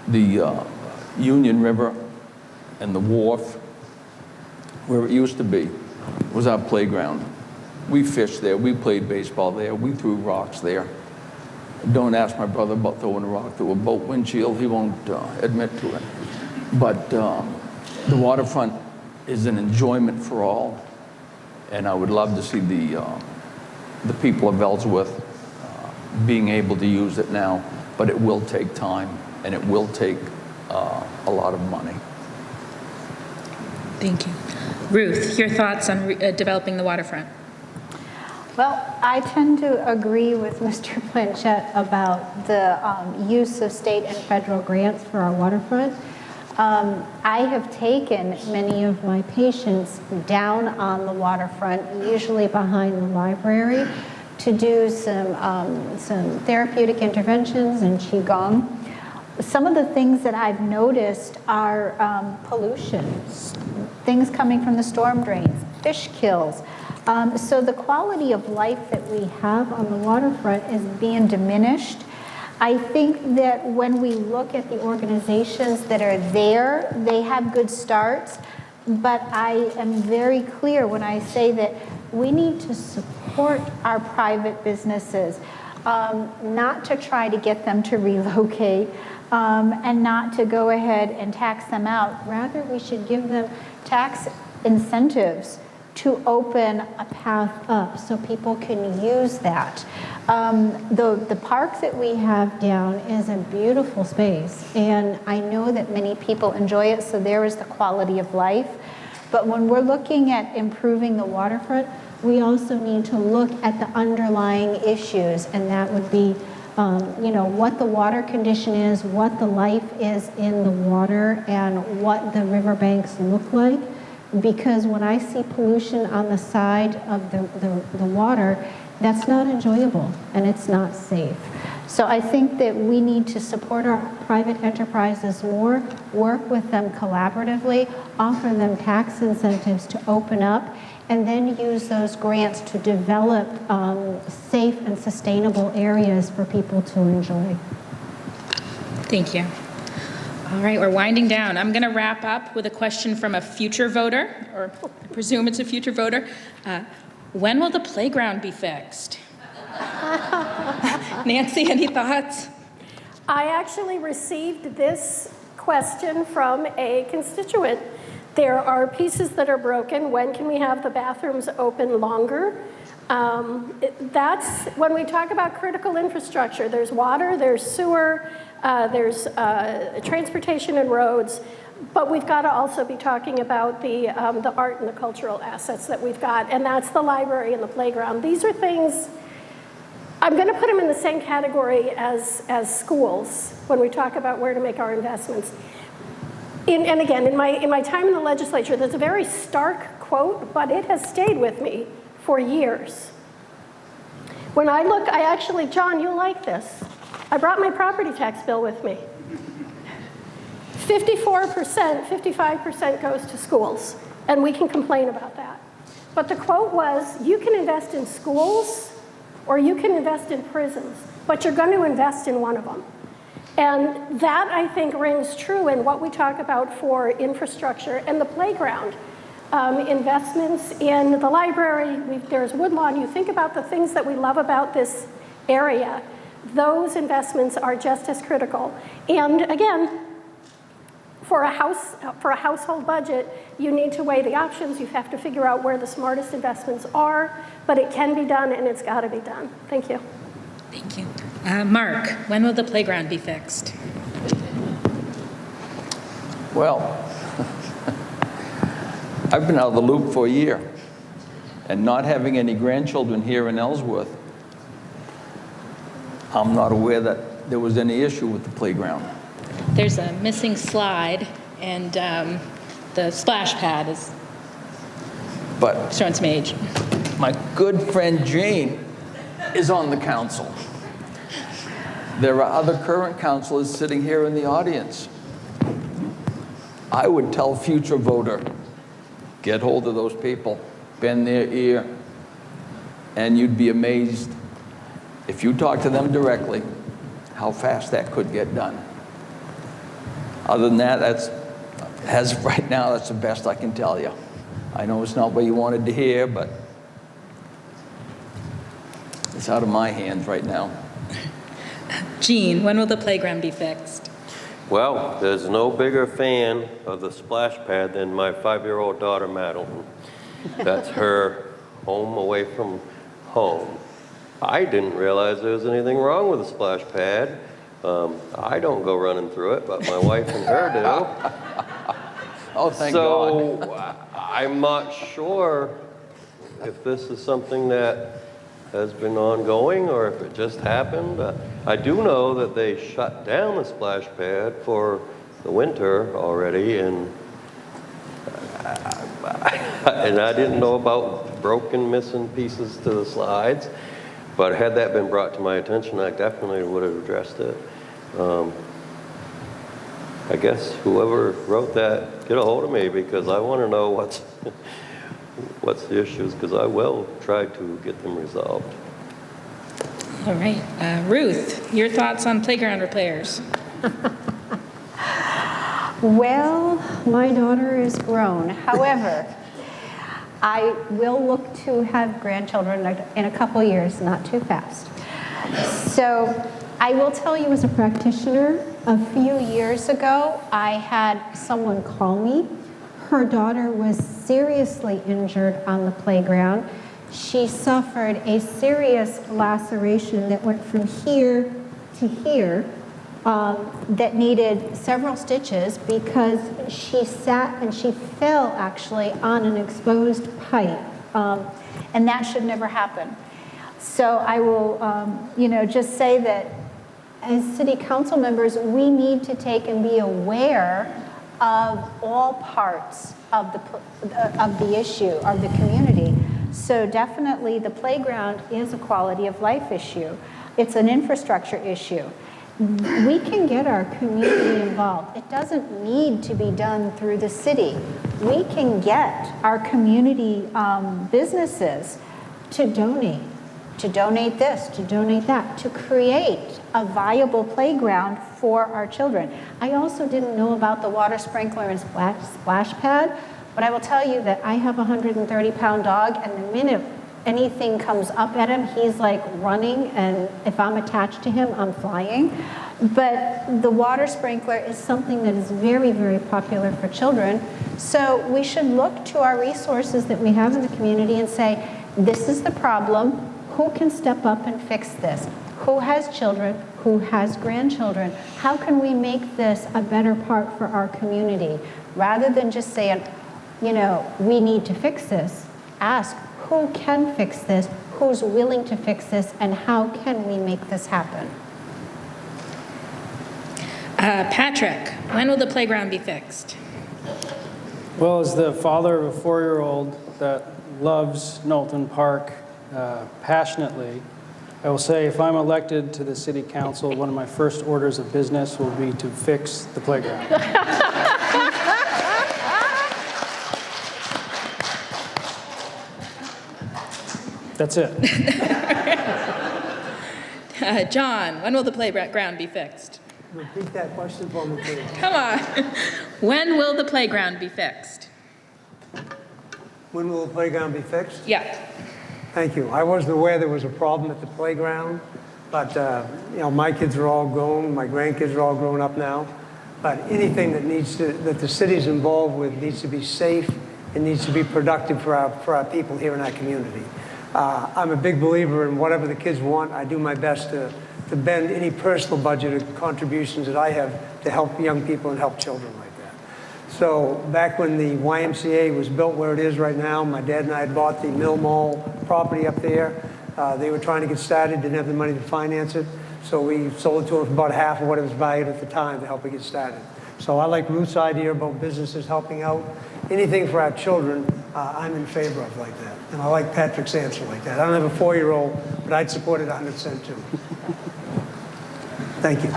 the Union River and the wharf, where it used to be, was our playground. We fished there, we played baseball there, we threw rocks there. Don't ask my brother about throwing a rock through a boat windshield, he won't admit to it. But the waterfront is an enjoyment for all, and I would love to see the people of Ellsworth being able to use it now, but it will take time, and it will take a lot of money. Thank you. Ruth, your thoughts on developing the waterfront? Well, I tend to agree with Mr. Blanchett about the use of state and federal grants for our waterfront. I have taken many of my patients down on the waterfront, usually behind the library, to do some therapeutic interventions and Qigong. Some of the things that I've noticed are pollution, things coming from the storm drains, fish kills. So the quality of life that we have on the waterfront is being diminished. I think that when we look at the organizations that are there, they have good starts, but I am very clear when I say that we need to support our private businesses, not to try to get them to relocate, and not to go ahead and tax them out. Rather, we should give them tax incentives to open a path up so people can use that. The park that we have down is a beautiful space, and I know that many people enjoy it, so there is the quality of life. But when we're looking at improving the waterfront, we also need to look at the underlying issues, and that would be what the water condition is, what the life is in the water, and what the riverbanks look like. Because when I see pollution on the side of the water, that's not enjoyable and it's not safe. So I think that we need to support our private enterprises more, work with them collaboratively, offer them tax incentives to open up, and then use those grants to develop safe and sustainable areas for people to enjoy. Thank you. All right, we're winding down. I'm going to wrap up with a question from a future voter, or I presume it's a future voter. When will the playground be fixed? Nancy, any thoughts? I actually received this question from a constituent. There are pieces that are broken. When can we have the bathrooms open longer? That's when we talk about critical infrastructure. There's water, there's sewer, there's transportation and roads, but we've got to also be talking about the art and the cultural assets that we've got, and that's the library and the playground. These are things, I'm going to put them in the same category as schools when we talk about where to make our investments. And again, in my time in the legislature, there's a very stark quote, but it has stayed with me for years. When I look, John, you'll like this. I brought my property tax bill with me. 54%, 55% goes to schools, and we can complain about that. But the quote was, you can invest in schools or you can invest in prisons, but you're going to invest in one of them. And that, I think, rings true in what we talk about for infrastructure and the playground. Investments in the library, there's Woodlawn. You think about the things that we love about this area. Those investments are just as critical. And again, for a household budget, you need to weigh the options. You have to figure out where the smartest investments are, but it can be done and it's got to be done. Thank you. Thank you. Mark, when will the playground be fixed? Well, I've been out of the loop for a year, and not having any grandchildren here in Ellsworth, I'm not aware that there was any issue with the playground. There's a missing slide, and the splash pad is But showing some age. my good friend Jane is on the council. There are other current councilors sitting here in the audience. I would tell a future voter, get hold of those people, bend their ear, and you'd be amazed, if you talk to them directly, how fast that could get done. Other than that, as of right now, that's the best I can tell you. I know it's not what you wanted to hear, but it's out of my hands right now. Jean, when will the playground be fixed? Well, there's no bigger fan of the splash pad than my 5-year-old daughter, Madeline. That's her home away from home. I didn't realize there was anything wrong with the splash pad. I don't go running through it, but my wife and her do. Oh, thank God. So I'm not sure if this is something that has been ongoing or if it just happened. I do know that they shut down the splash pad for the winter already, and I didn't know about broken, missing pieces to the slides. But had that been brought to my attention, I definitely would have addressed it. I guess whoever wrote that, get a hold of me, because I want to know what's the issues, because I will try to get them resolved. All right. Ruth, your thoughts on playground repairs? Well, my daughter is grown. However, I will look to have grandchildren in a couple years, not too fast. So I will tell you, as a practitioner, a few years ago, I had someone call me. Her daughter was seriously injured on the playground. She suffered a serious laceration that went from here to here, that needed several stitches because she sat and she fell actually on an exposed pipe, and that should never happen. So I will, just say that as city council members, we need to take and be aware of all parts of the issue, of the community. So definitely the playground is a quality of life issue. It's an infrastructure issue. We can get our community involved. It doesn't need to be done through the city. We can get our community businesses to donate this, to donate that, to create a viable playground for our children. I also didn't know about the water sprinkler and splash pad, but I will tell you that I have a 130-pound dog, and the minute anything comes up at him, he's like running, and if I'm attached to him, I'm flying. But the water sprinkler is something that is very, very popular for children. So we should look to our resources that we have in the community and say, this is the problem. Who can step up and fix this? Who has children? Who has grandchildren? How can we make this a better part for our community? Rather than just saying, we need to fix this, ask who can fix this, who's willing to fix this, and how can we make this happen? Patrick, when will the playground be fixed? Well, as the father of a 4-year-old that loves Knowlton Park passionately, I will say if I'm elected to the city council, one of my first orders of business will be to fix the playground. That's it. John, when will the playground be fixed? Repeat that question for me, please. Come on. When will the playground be fixed? When will the playground be fixed? Yeah. Thank you. I wasn't aware there was a problem at the playground, but my kids are all grown, my grandkids are all grown up now. But anything that the city's involved with needs to be safe and needs to be productive for our people here in our community. I'm a big believer in whatever the kids want. I do my best to bend any personal budget or contributions that I have to help young people and help children like that. So back when the YMCA was built where it is right now, my dad and I had bought the Mill Mall property up there. They were trying to get started, didn't have the money to finance it. So we sold it to them for about half of what it was valued at the time to help it get started. So I like Ruth's idea about businesses helping out. Anything for our children, I'm in favor of like that. And I like Patrick's answer like that. I don't have a 4-year-old, but I'd support it 100% too. Thank you.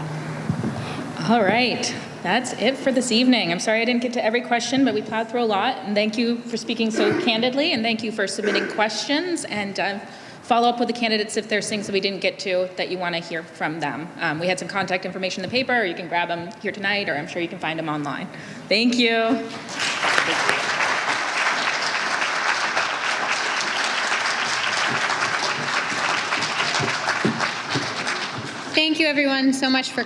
All right. That's it for this evening. I'm sorry I didn't get to every question, but we plowed through a lot. And thank you for speaking so candidly, and thank you for submitting questions. And follow up with the candidates if there's things that we didn't get to that you want to hear from them. We had some contact information in the paper, or you can grab them here tonight, or I'm sure you can find them online. Thank you. Thank you, everyone, so much for